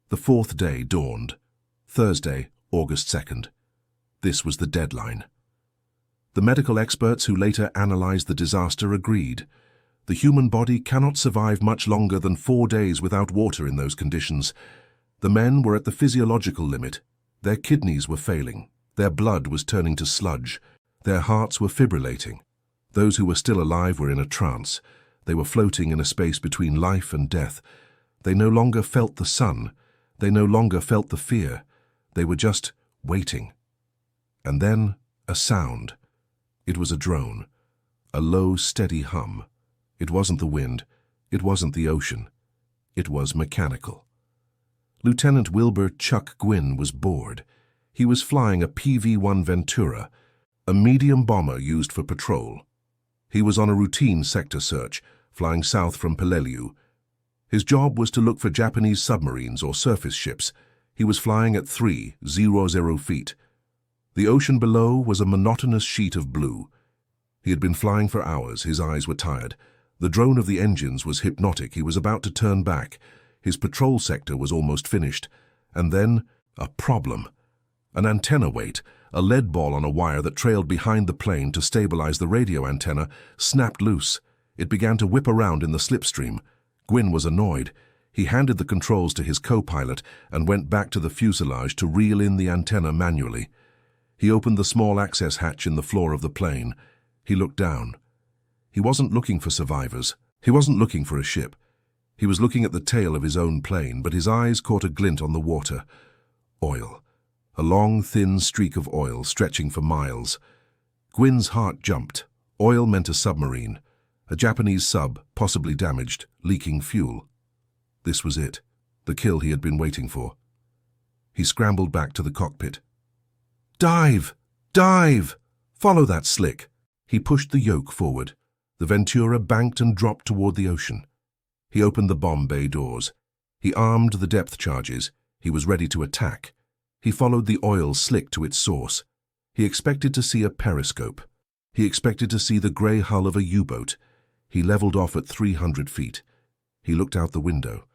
The fourth day dawned. Thursday, August 2nd. This was the deadline. The medical experts who later analyzed the disaster agreed. The human body cannot survive much longer than 4 days without water in those conditions. The men were at the physiological limit. Their kidneys were failing. Their blood was turning to sludge. Their hearts were fibrillating. Those who were still alive were in a trance. They were floating in a space between life and death. They no longer felt the sun. They no longer felt the fear. They were just waiting. And then a sound. It was a drone, a low, steady hum. It wasn't the wind. It wasn't the ocean. It was mechanical. Lieutenant Wilbur Chuck Gwynn was bored. He was flying a PV-1 Ventura, a medium bomber used for patrol. He was on a routine sector search, flying south from Peleliu. His job was to look for Japanese submarines or surface ships. He was flying at 300 feet. The ocean below was a monotonous sheet of blue. He had been flying for hours. His eyes were tired. The drone of the engines was hypnotic. He was about to turn back. His patrol sector was almost finished. And then, a problem. An antenna weight, a lead ball on a wire that trailed behind the plane to stabilize the radio antenna, snapped loose. It began to whip around in the slipstream. Gwyn was annoyed. He handed the controls to his co-pilot and went back to the fuselage to reel in the antenna manually. He opened the small access hatch in the floor of the plane. He looked down. He wasn't looking for survivors. He wasn't looking for a ship. He was looking at the tail of his own plane, but his eyes caught a glint on the water. Oil. A long, thin streak of oil stretching for miles. Gwyn's heart jumped. Oil meant a submarine. A Japanese sub, possibly damaged, leaking fuel. This was it. The kill he had been waiting for. He scrambled back to the cockpit. "Dive! Dive! Follow that slick!" He pushed the yoke forward. The Ventura banked and dropped toward the ocean. He opened the bomb bay doors. He armed the depth charges. He was ready to attack. He followed the oil slick to its source. He expected to see a periscope. He expected to see the grey hull of a U-boat. He leveled off at 300 feet. He looked out the window.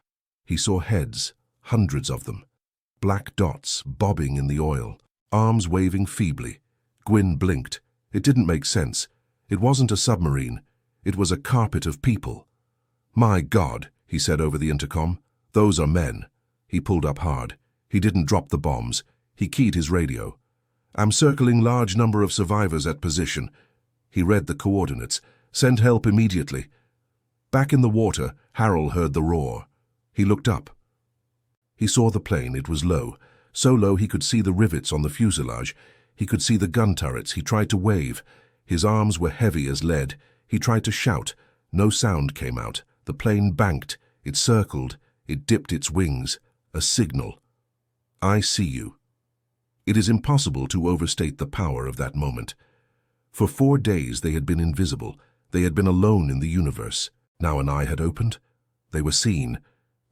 He saw heads, hundreds of them. Black dots bobbing in the oil, arms waving feebly. Gwyn blinked. It didn't make sense. It wasn't a submarine. It was a carpet of people. "My God," he said over the intercom. "Those are men." He pulled up hard. He didn't drop the bombs. He keyed his radio. "I'm circling large number of survivors at position." He read the coordinates. "Send help immediately." Back in the water, Harrell heard the roar. He looked up. He saw the plane. It was low. So low he could see the rivets on the fuselage. He could see the gun turrets. He tried to wave. His arms were heavy as lead. He tried to shout. No sound came out. The plane banked. It circled. It dipped its wings. A signal. "I see you." It is impossible to overstate the power of that moment. For 4 days they had been invisible. They had been alone in the universe. Now an eye had opened. They were seen.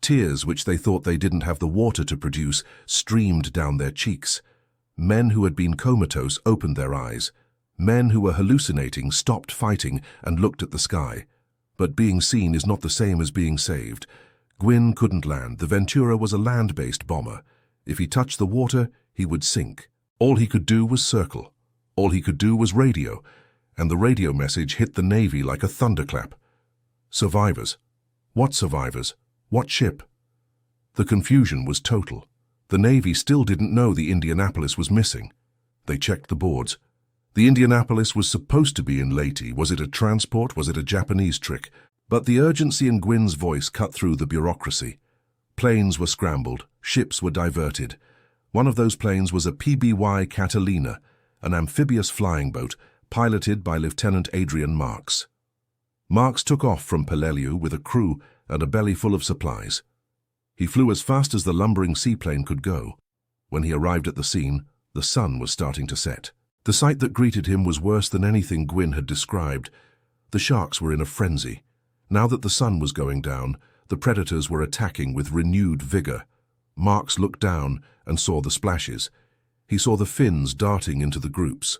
Tears, which they thought they didn't have the water to produce, streamed down their cheeks. Men who had been comatose opened their eyes. Men who were hallucinating stopped fighting and looked at the sky. But being seen is not the same as being saved. Gwyn couldn't land. The Ventura was a land-based bomber. If he touched the water, he would sink. All he could do was circle. All he could do was radio. And the radio message hit the Navy like a thunderclap. Survivors. What survivors? What ship? The confusion was total. The Navy still didn't know the Indianapolis was missing. They checked the boards. The Indianapolis was supposed to be in Leyte. Was it a transport? Was it a Japanese trick? But the urgency in Gwyn's voice cut through the bureaucracy. Planes were scrambled. Ships were diverted. One of those planes was a PBY Catalina, an amphibious flying boat piloted by Lieutenant Adrian Marks. Marks took off from Peleliu with a crew and a belly full of supplies. He flew as fast as the lumbering seaplane could go. When he arrived at the scene, the sun was starting to set. The sight that greeted him was worse than anything Gwyn had described. The sharks were in a frenzy. Now that the sun was going down, the predators were attacking with renewed vigor. Marks looked down and saw the splashes. He saw the fins darting into the groups.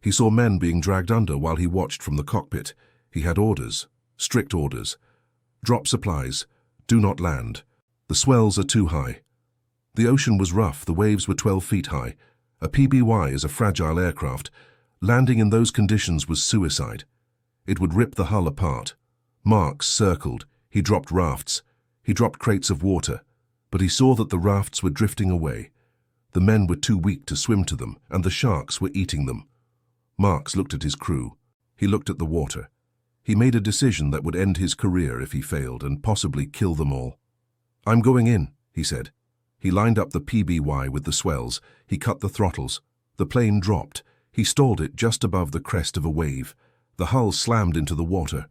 He saw men being dragged under while he watched from the cockpit. He had orders, strict orders. Drop supplies. Do not land. The swells are too high. The ocean was rough. The waves were 12 feet high. A PBY is a fragile aircraft. Landing in those conditions was suicide. It would rip the hull apart. Marks circled. He dropped rafts. He dropped crates of water. But he saw that the rafts were drifting away. The men were too weak to swim to them, and the sharks were eating them. Marks looked at his crew. He looked at the water. He made a decision that would end his career if he failed and possibly kill them all. "I'm going in," he said. He lined up the PBY with the swells. He cut the throttles. The plane dropped. He stalled it just above the crest of a wave. The hull slammed into the water.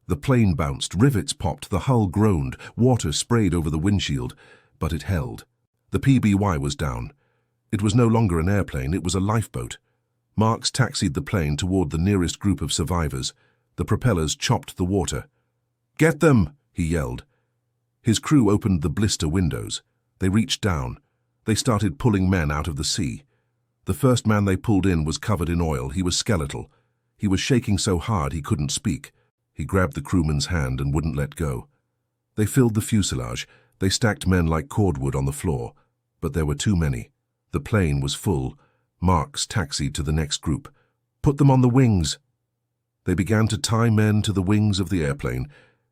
The plane bounced, rivets popped, the hull groaned, water sprayed over the windshield, but it held. The PBY was down. It was no longer an airplane, it was a lifeboat. Marks taxied the plane toward the nearest group of survivors. The propellers chopped the water. "Get them!" he yelled. His crew opened the blister windows. They reached down. They started pulling men out of the sea. The first man they pulled in was covered in oil. He was skeletal. He was shaking so hard he couldn't speak. He grabbed the crewman's hand and wouldn't let go. They filled the fuselage. They stacked men like cordwood on the floor, but there were too many. The plane was full. Marks taxied to the next group. "Put them on the wings." They began to tie men to the wings of the airplane.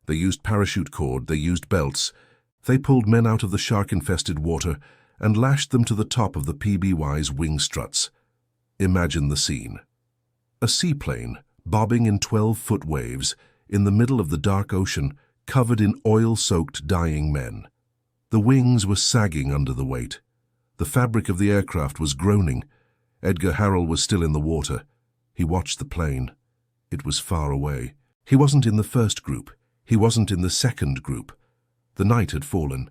They used parachute cord, they used belts. They pulled men out of the shark-infested water and lashed them to the top of the PBY's wing struts. Imagine the scene. A seaplane, bobbing in 12-foot waves, in the middle of the dark ocean, covered in oil-soaked dying men. The wings were sagging under the weight. The fabric of the aircraft was groaning. Edgar Harrell was still in the water. He watched the plane. It was far away. He wasn't in the first group. He wasn't in the second group. The night had fallen.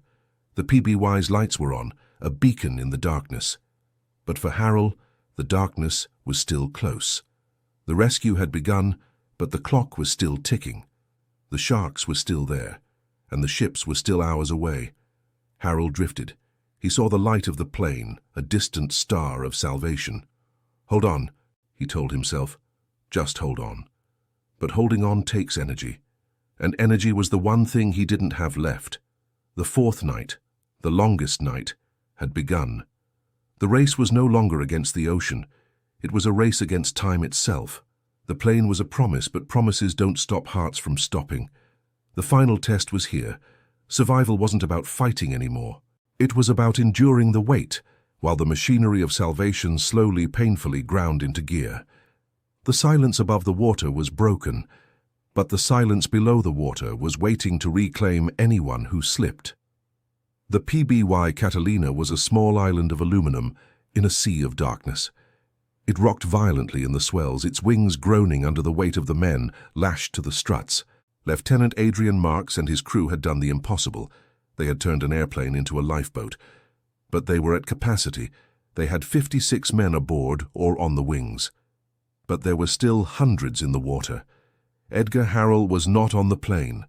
The PBY's lights were on, a beacon in the darkness. But for Harrell, the darkness was still close. The rescue had begun, but the clock was still ticking. The sharks were still there, and the ships were still hours away. Harrell drifted. He saw the light of the plane, a distant star of salvation. "Hold on," he told himself. "Just hold on." But holding on takes energy. And energy was the one thing he didn't have left. The fourth night, the longest night, had begun. The race was no longer against the ocean. It was a race against time itself. The plane was a promise, but promises don't stop hearts from stopping. The final test was here. Survival wasn't about fighting anymore. It was about enduring the weight, while the machinery of salvation slowly, painfully ground into gear. The silence above the water was broken, but the silence below the water was waiting to reclaim anyone who slipped. The PBY Catalina was a small island of aluminum in a sea of darkness. It rocked violently in the swells, its wings groaning under the weight of the men lashed to the struts. Lieutenant Adrian Marks and his crew had done the impossible. They had turned an airplane into a lifeboat. But they were at capacity. They had 56 men aboard or on the wings. But there were still hundreds in the water. Edgar Harrell was not on the plane.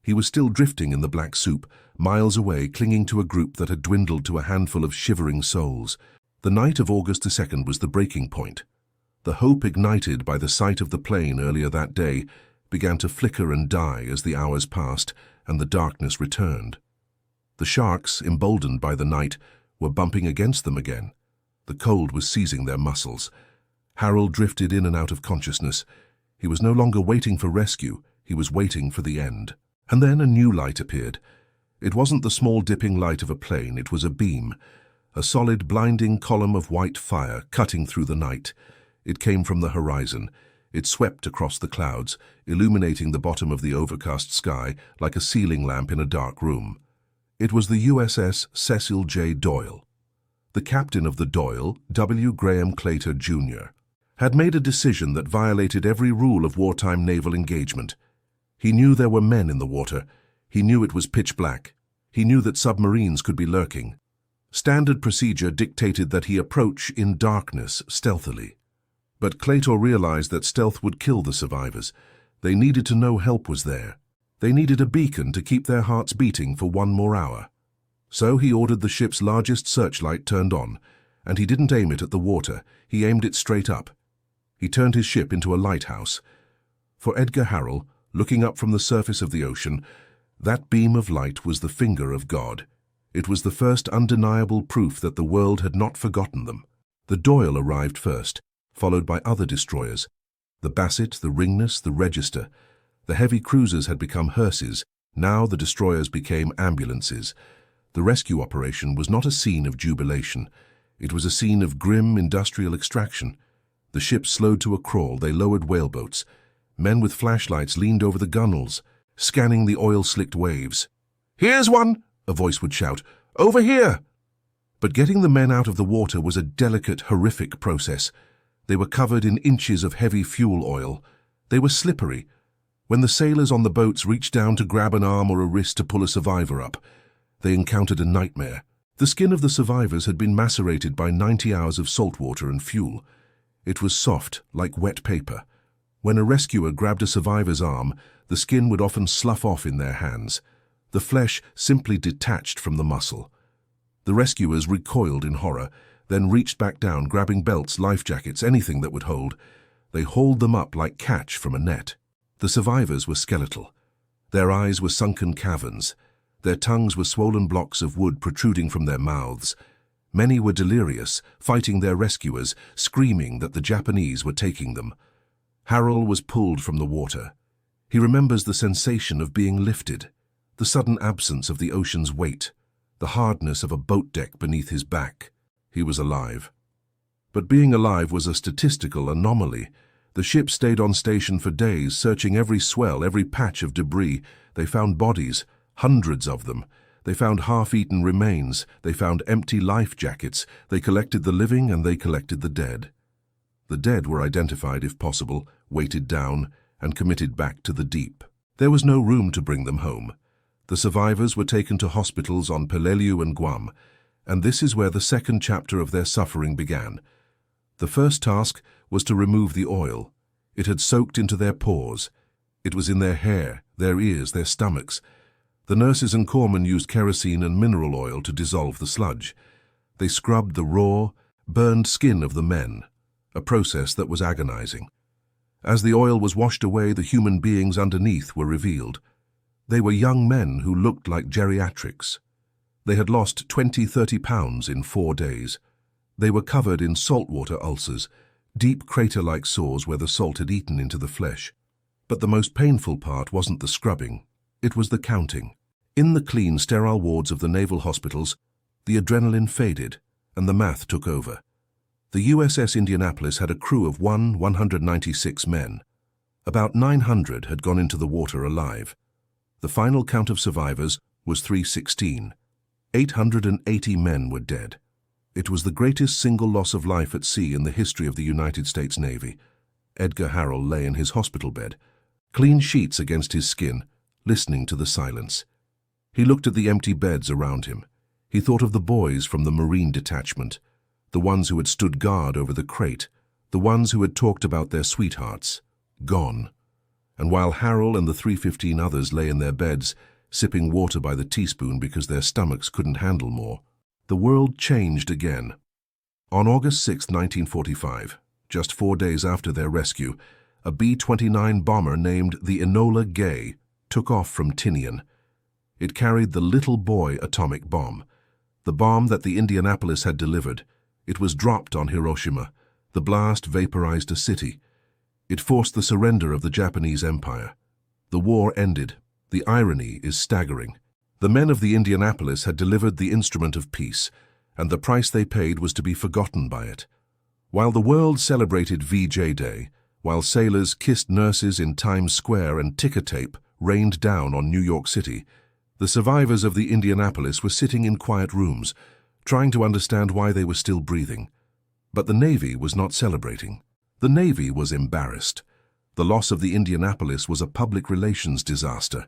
He was still drifting in the black soup, miles away, clinging to a group that had dwindled to a handful of shivering souls. The night of August 2nd was the breaking point. The hope ignited by the sight of the plane earlier that day began to flicker and die as the hours passed and the darkness returned. The sharks, emboldened by the night, were bumping against them again. The cold was seizing their muscles. Harrell drifted in and out of consciousness. He was no longer waiting for rescue, he was waiting for the end. And then a new light appeared. It wasn't the small dipping light of a plane, it was a beam, a solid, blinding column of white fire cutting through the night. It came from the horizon. It swept across the clouds, illuminating the bottom of the overcast sky like a ceiling lamp in a dark room. It was the USS Cecil J. Doyle. The captain of the Doyle, W. Graham Claytor, Jr., had made a decision that violated every rule of wartime naval engagement. He knew there were men in the water. He knew it was pitch black. He knew that submarines could be lurking. Standard procedure dictated that he approach in darkness, stealthily. But Claytor realized that stealth would kill the survivors. They needed to know help was there. They needed a beacon to keep their hearts beating for one more hour. So he ordered the ship's largest searchlight turned on, and he didn't aim it at the water, he aimed it straight up. He turned his ship into a lighthouse. For Edgar Harrell, looking up from the surface of the ocean, that beam of light was the finger of God. It was the first undeniable proof that the world had not forgotten them. The Doyle arrived first, followed by other destroyers. The Bassett, the Ringness, the Register. The heavy cruisers had become hearses. Now the destroyers became ambulances. The rescue operation was not a scene of jubilation. It was a scene of grim industrial extraction. The ships slowed to a crawl. They lowered whaleboats. Men with flashlights leaned over the gunwales, scanning the oil-slicked waves. "Here's one!" a voice would shout. "Over here!" But getting the men out of the water was a delicate, horrific process. They were covered in inches of heavy fuel oil. They were slippery. When the sailors on the boats reached down to grab an arm or a wrist to pull a survivor up, they encountered a nightmare. The skin of the survivors had been macerated by 90 hours of salt water and fuel. It was soft, like wet paper. When a rescuer grabbed a survivor's arm, the skin would often slough off in their hands. The flesh simply detached from the muscle. The rescuers recoiled in horror, then reached back down, grabbing belts, life jackets, anything that would hold. They hauled them up like catch from a net. The survivors were skeletal. Their eyes were sunken caverns. Their tongues were swollen blocks of wood protruding from their mouths. Many were delirious, fighting their rescuers, screaming that the Japanese were taking them. Harrell was pulled from the water. He remembers the sensation of being lifted, the sudden absence of the ocean's weight, the hardness of a boat deck beneath his back. He was alive. But being alive was a statistical anomaly. The ship stayed on station for days, searching every swell, every patch of debris. They found bodies, hundreds of them. They found half-eaten remains. They found empty life jackets. They collected the living and they collected the dead. The dead were identified if possible, weighted down, and committed back to the deep. There was no room to bring them home. The survivors were taken to hospitals on Peleliu and Guam, and this is where the second chapter of their suffering began. The first task was to remove the oil. It had soaked into their pores. It was in their hair, their ears, their stomachs. The nurses and corpsmen used kerosene and mineral oil to dissolve the sludge. They scrubbed the raw, burned skin of the men, a process that was agonizing. As the oil was washed away, the human beings underneath were revealed. They were young men who looked like geriatrics. They had lost 20–30 pounds in 4 days. They were covered in saltwater ulcers, deep crater-like sores where the salt had eaten into the flesh. But the most painful part wasn't the scrubbing, it was the counting. In the clean, sterile wards of the naval hospitals, the adrenaline faded and the math took over. The USS Indianapolis had a crew of 196 men. About 900 had gone into the water alive. The final count of survivors was 316. 880 men were dead. It was the greatest single loss of life at sea in the history of the United States Navy. Edgar Harrell lay in his hospital bed, clean sheets against his skin, listening to the silence. He looked at the empty beds around him. He thought of the boys from the Marine detachment, the ones who had stood guard over the crate, the ones who had talked about their sweethearts, gone. And while Harrell and the 315 others lay in their beds, sipping water by the teaspoon because their stomachs couldn't handle more, the world changed again. On August 6, 1945, just 4 days after their rescue, a B-29 bomber named the Enola Gay took off from Tinian. It carried the Little Boy atomic bomb, the bomb that the Indianapolis had delivered. It was dropped on Hiroshima. The blast vaporized a city. It forced the surrender of the Japanese Empire. The war ended. The irony is staggering. The men of the Indianapolis had delivered the instrument of peace, and the price they paid was to be forgotten by it. While the world celebrated VJ Day, while sailors kissed nurses in Times Square and ticker tape rained down on New York City, the survivors of the Indianapolis were sitting in quiet rooms, trying to understand why they were still breathing. But the Navy was not celebrating. The Navy was embarrassed. The loss of the Indianapolis was a public relations disaster.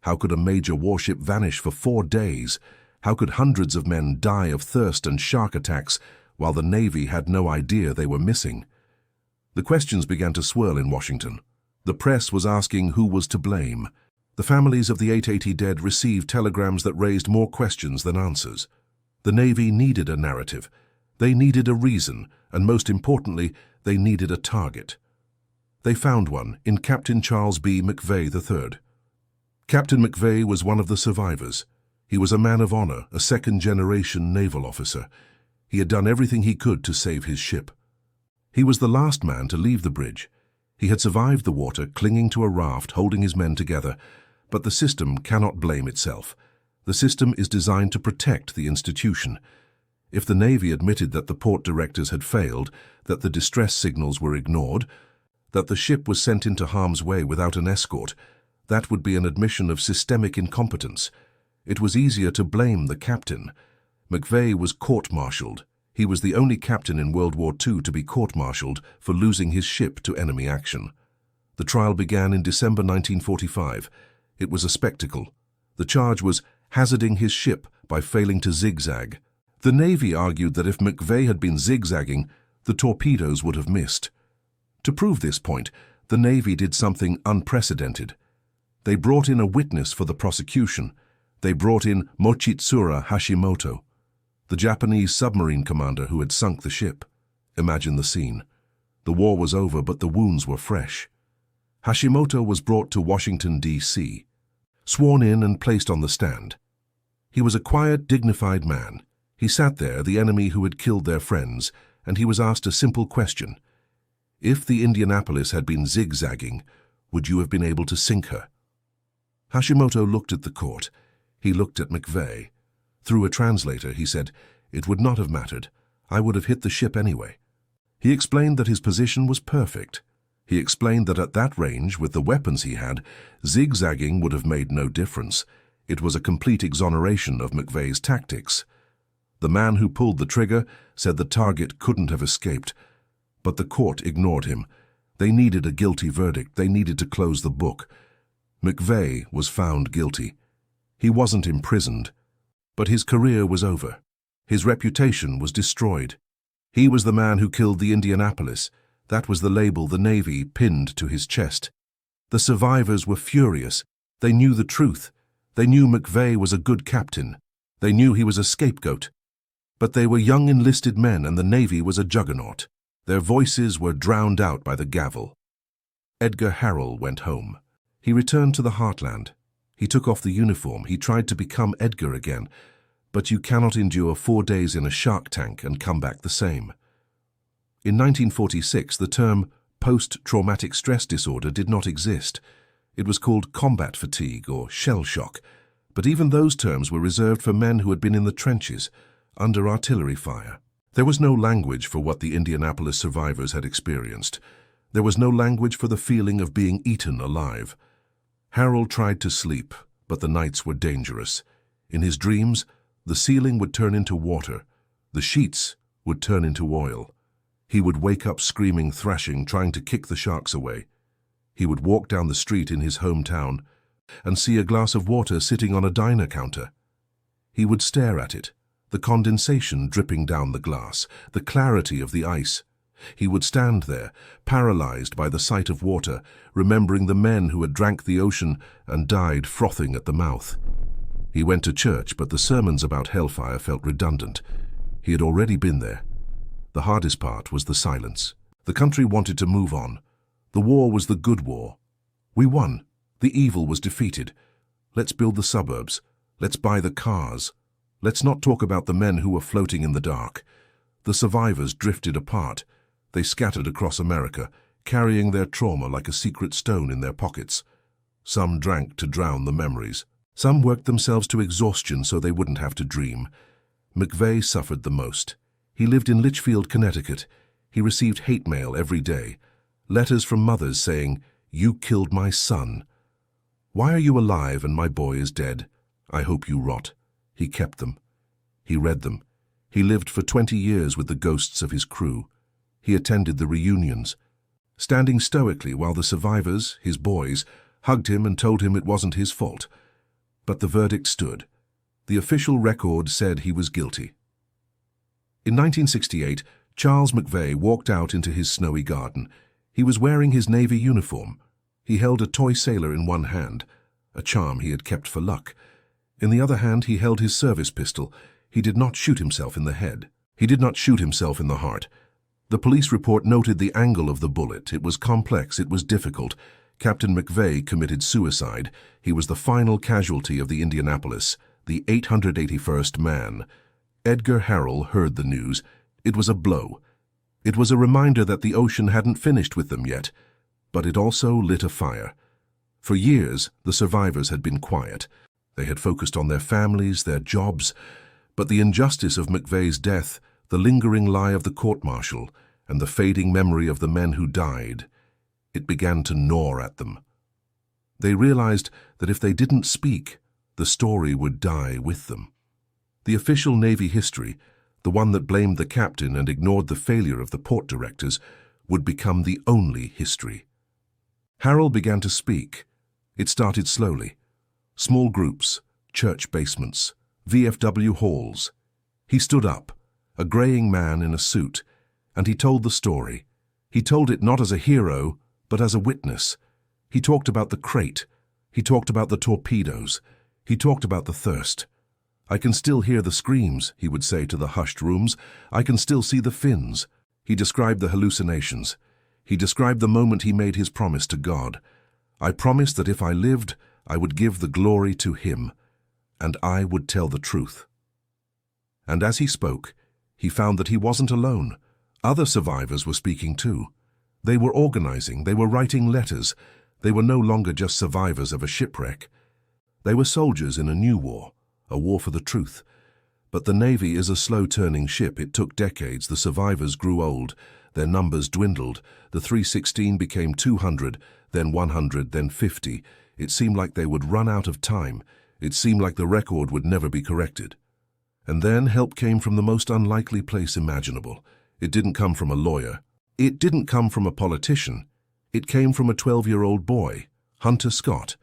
How could a major warship vanish for 4 days? How could hundreds of men die of thirst and shark attacks while the Navy had no idea they were missing? The questions began to swirl in Washington. The press was asking who was to blame. The families of the 880 dead received telegrams that raised more questions than answers. The Navy needed a narrative. They needed a reason, and most importantly, they needed a target. They found one in Captain Charles B. McVeigh III. Captain McVeigh was one of the survivors. He was a man of honor, a second-generation naval officer. He had done everything he could to save his ship. He was the last man to leave the bridge. He had survived the water, clinging to a raft, holding his men together. But the system cannot blame itself. The system is designed to protect the institution. If the Navy admitted that the port directors had failed, that the distress signals were ignored, that the ship was sent into harm's way without an escort, that would be an admission of systemic incompetence. It was easier to blame the captain. McVeigh was court-martialed. He was the only captain in World War II to be court-martialed for losing his ship to enemy action. The trial began in December 1945. It was a spectacle. The charge was hazarding his ship by failing to zigzag. The Navy argued that if McVeigh had been zigzagging, the torpedoes would have missed. To prove this point, the Navy did something unprecedented. They brought in a witness for the prosecution. They brought in Mochitsura Hashimoto, the Japanese submarine commander who had sunk the ship. Imagine the scene. The war was over, but the wounds were fresh. Hashimoto was brought to Washington, D.C., sworn in and placed on the stand. He was a quiet, dignified man. He sat there, the enemy who had killed their friends, and he was asked a simple question. If the Indianapolis had been zigzagging, would you have been able to sink her? Hashimoto looked at the court. He looked at McVeigh. Through a translator, he said, "It would not have mattered. I would have hit the ship anyway." He explained that his position was perfect. He explained that at that range, with the weapons he had, zigzagging would have made no difference. It was a complete exoneration of McVeigh's tactics. The man who pulled the trigger said the target couldn't have escaped. But the court ignored him. They needed a guilty verdict. They needed to close the book. McVeigh was found guilty. He wasn't imprisoned, but his career was over. His reputation was destroyed. He was the man who killed the Indianapolis. That was the label the Navy pinned to his chest. The survivors were furious. They knew the truth. They knew McVeigh was a good captain. They knew he was a scapegoat. But they were young enlisted men, and the Navy was a juggernaut. Their voices were drowned out by the gavel. Edgar Harrell went home. He returned to the heartland. He took off the uniform. He tried to become Edgar again. But you cannot endure 4 days in a shark tank and come back the same. In 1946, the term post-traumatic stress disorder did not exist. It was called combat fatigue or shell shock. But even those terms were reserved for men who had been in the trenches, under artillery fire. There was no language for what the Indianapolis survivors had experienced. There was no language for the feeling of being eaten alive. Harrell tried to sleep, but the nights were dangerous. In his dreams, the ceiling would turn into water. The sheets would turn into oil. He would wake up screaming, thrashing, trying to kick the sharks away. He would walk down the street in his hometown and see a glass of water sitting on a diner counter. He would stare at it, the condensation dripping down the glass, the clarity of the ice. He would stand there, paralyzed by the sight of water, remembering the men who had drank the ocean and died frothing at the mouth. He went to church, but the sermons about hellfire felt redundant. He had already been there. The hardest part was the silence. The country wanted to move on. The war was the good war. We won. The evil was defeated. Let's build the suburbs. Let's buy the cars. Let's not talk about the men who were floating in the dark. The survivors drifted apart. They scattered across America, carrying their trauma like a secret stone in their pockets. Some drank to drown the memories. Some worked themselves to exhaustion so they wouldn't have to dream. McVeigh suffered the most. He lived in Litchfield, Connecticut. He received hate mail every day. Letters from mothers saying, "You killed my son. Why are you alive and my boy is dead? I hope you rot." He kept them. He read them. He lived for 20 years with the ghosts of his crew. He attended the reunions, standing stoically while the survivors, his boys, hugged him and told him it wasn't his fault. But the verdict stood. The official record said he was guilty. In 1968, Charles McVeigh walked out into his snowy garden. He was wearing his Navy uniform. He held a toy sailor in one hand, a charm he had kept for luck. In the other hand, he held his service pistol. He did not shoot himself in the head. He did not shoot himself in the heart. The police report noted the angle of the bullet. It was complex. It was difficult. Captain McVeigh committed suicide. He was the final casualty of the Indianapolis, the 881st man. Edgar Harrell heard the news. It was a blow. It was a reminder that the ocean hadn't finished with them yet, but it also lit a fire. For years, the survivors had been quiet. They had focused on their families, their jobs, but the injustice of McVeigh's death, the lingering lie of the court-martial, and the fading memory of the men who died, it began to gnaw at them. They realized that if they didn't speak, the story would die with them. The official Navy history, the one that blamed the captain and ignored the failure of the port directors, would become the only history. Harrell began to speak. It started slowly. Small groups, church basements, VFW halls. He stood up, a graying man in a suit, and he told the story. He told it not as a hero, but as a witness. He talked about the crate. He talked about the torpedoes. He talked about the thirst. "I can still hear the screams," he would say to the hushed rooms. "I can still see the fins." He described the hallucinations. He described the moment he made his promise to God. "I promised that if I lived, I would give the glory to Him." and I would tell the truth. And as he spoke, he found that he wasn't alone. Other survivors were speaking too. They were organizing, they were writing letters. They were no longer just survivors of a shipwreck. They were soldiers in a new war, a war for the truth. But the Navy is a slow-turning ship. It took decades. The survivors grew old. Their numbers dwindled. The 316 became 200, then 100, then 50. It seemed like they would run out of time. It seemed like the record would never be corrected. And then help came from the most unlikely place imaginable. It didn't come from a lawyer. It didn't come from a politician. It came from a 12-year-old boy, Hunter Scott,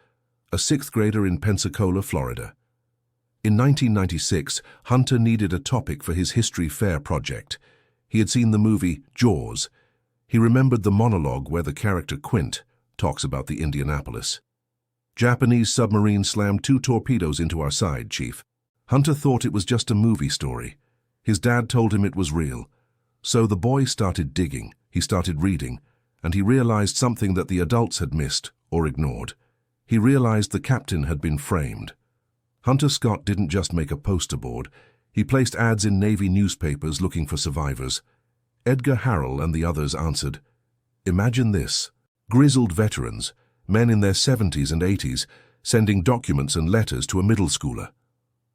a sixth grader in Pensacola, Florida. In 1996, Hunter needed a topic for his history fair project. He had seen the movie Jaws. He remembered the monologue where the character Quint talks about the Indianapolis. "Japanese submarine slammed 2 torpedoes into our side, Chief." Hunter thought it was just a movie story. His dad told him it was real. So the boy started digging, he started reading, and he realized something that the adults had missed or ignored. He realized the captain had been framed. Hunter Scott didn't just make a poster board. He placed ads in Navy newspapers looking for survivors. Edgar, Harrell, and the others answered. Imagine this: grizzled veterans, men in their 70s and 80s, sending documents and letters to a middle schooler.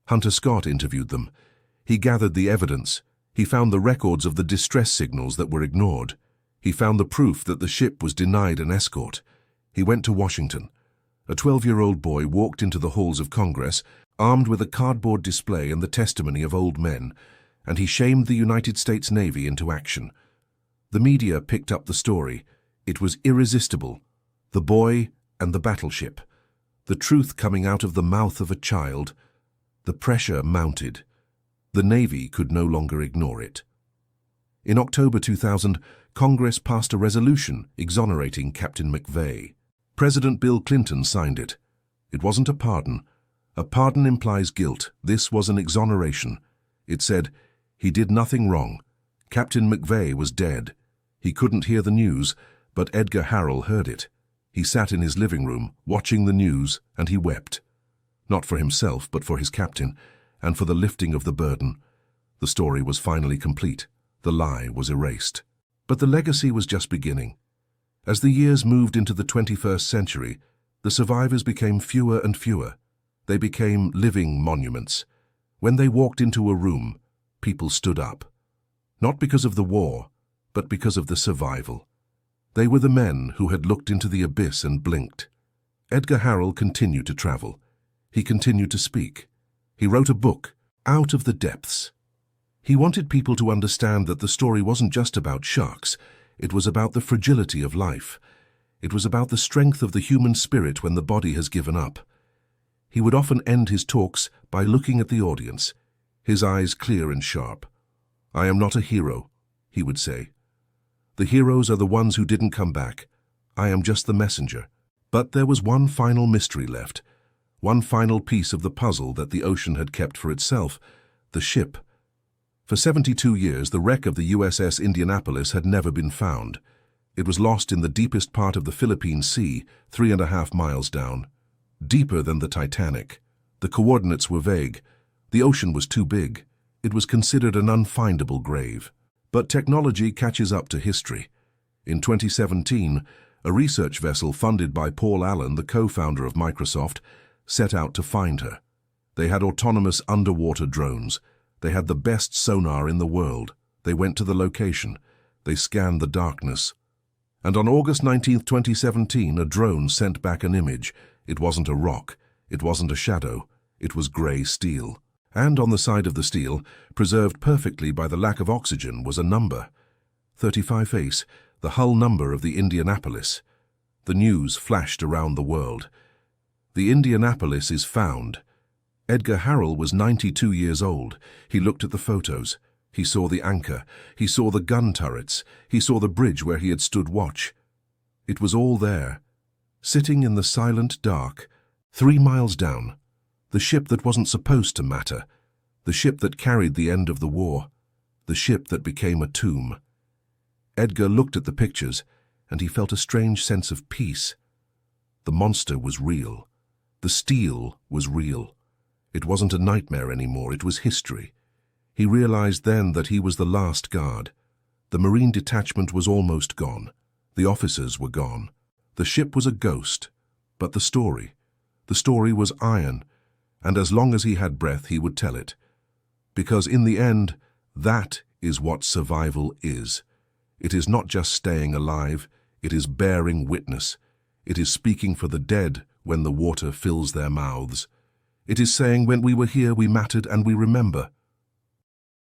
Hunter Scott interviewed them. He gathered the evidence. He found the records of the distress signals that were ignored. He found the proof that the ship was denied an escort. He went to Washington. A 12-year-old boy walked into the halls of Congress, armed with a cardboard display and the testimony of old men, and he shamed the United States Navy into action. The media picked up the story. It was irresistible. The boy and the battleship. The truth coming out of the mouth of a child. The pressure mounted. The Navy could no longer ignore it. In October 2000, Congress passed a resolution exonerating Captain McVeigh. President Bill Clinton signed it. It wasn't a pardon. A pardon implies guilt. This was an exoneration. It said, he did nothing wrong. Captain McVeigh was dead. He couldn't hear the news, but Edgar Harrell heard it. He sat in his living room, watching the news, and he wept. Not for himself, but for his captain, and for the lifting of the burden. The story was finally complete. The lie was erased. But the legacy was just beginning. As the years moved into the 21st century, the survivors became fewer and fewer. They became living monuments. When they walked into a room, people stood up. Not because of the war, but because of the survival. They were the men who had looked into the abyss and blinked. Edgar Harrell continued to travel. He continued to speak. He wrote a book, Out of the Depths. He wanted people to understand that the story wasn't just about sharks. It was about the fragility of life. It was about the strength of the human spirit when the body has given up. He would often end his talks by looking at the audience, his eyes clear and sharp. "I am not a hero," he would say. "The heroes are the ones who didn't come back. I am just the messenger." But there was one final mystery left. One final piece of the puzzle that the ocean had kept for itself, the ship. For 72 years, the wreck of the USS Indianapolis had never been found. It was lost in the deepest part of the Philippine Sea, 3.5 miles down. Deeper than the Titanic. The coordinates were vague. The ocean was too big. It was considered an unfindable grave. But technology catches up to history. In 2017, a research vessel funded by Paul Allen, the co-founder of Microsoft, set out to find her. They had autonomous underwater drones. They had the best sonar in the world. They went to the location. They scanned the darkness. And on August 19, 2017, a drone sent back an image. It wasn't a rock. It wasn't a shadow. It was grey steel. And on the side of the steel, preserved perfectly by the lack of oxygen, was a number. 35 Ace, the hull number of the Indianapolis. The news flashed around the world. The Indianapolis is found. Edgar Harrell was 92 years old. He looked at the photos. He saw the anchor. He saw the gun turrets. He saw the bridge where he had stood watch. It was all there, sitting in the silent dark, 3 miles down. The ship that wasn't supposed to matter. The ship that carried the end of the war. The ship that became a tomb. Edgar looked at the pictures, and he felt a strange sense of peace. The monster was real. The steel was real. It wasn't a nightmare anymore, it was history. He realized then that he was the last guard. The Marine detachment was almost gone. The officers were gone. The ship was a ghost. But the story was iron, and as long as he had breath, he would tell it. Because in the end, that is what survival is. It is not just staying alive, it is bearing witness. It is speaking for the dead when the water fills their mouths. It is saying, when we were here, we mattered and we remember.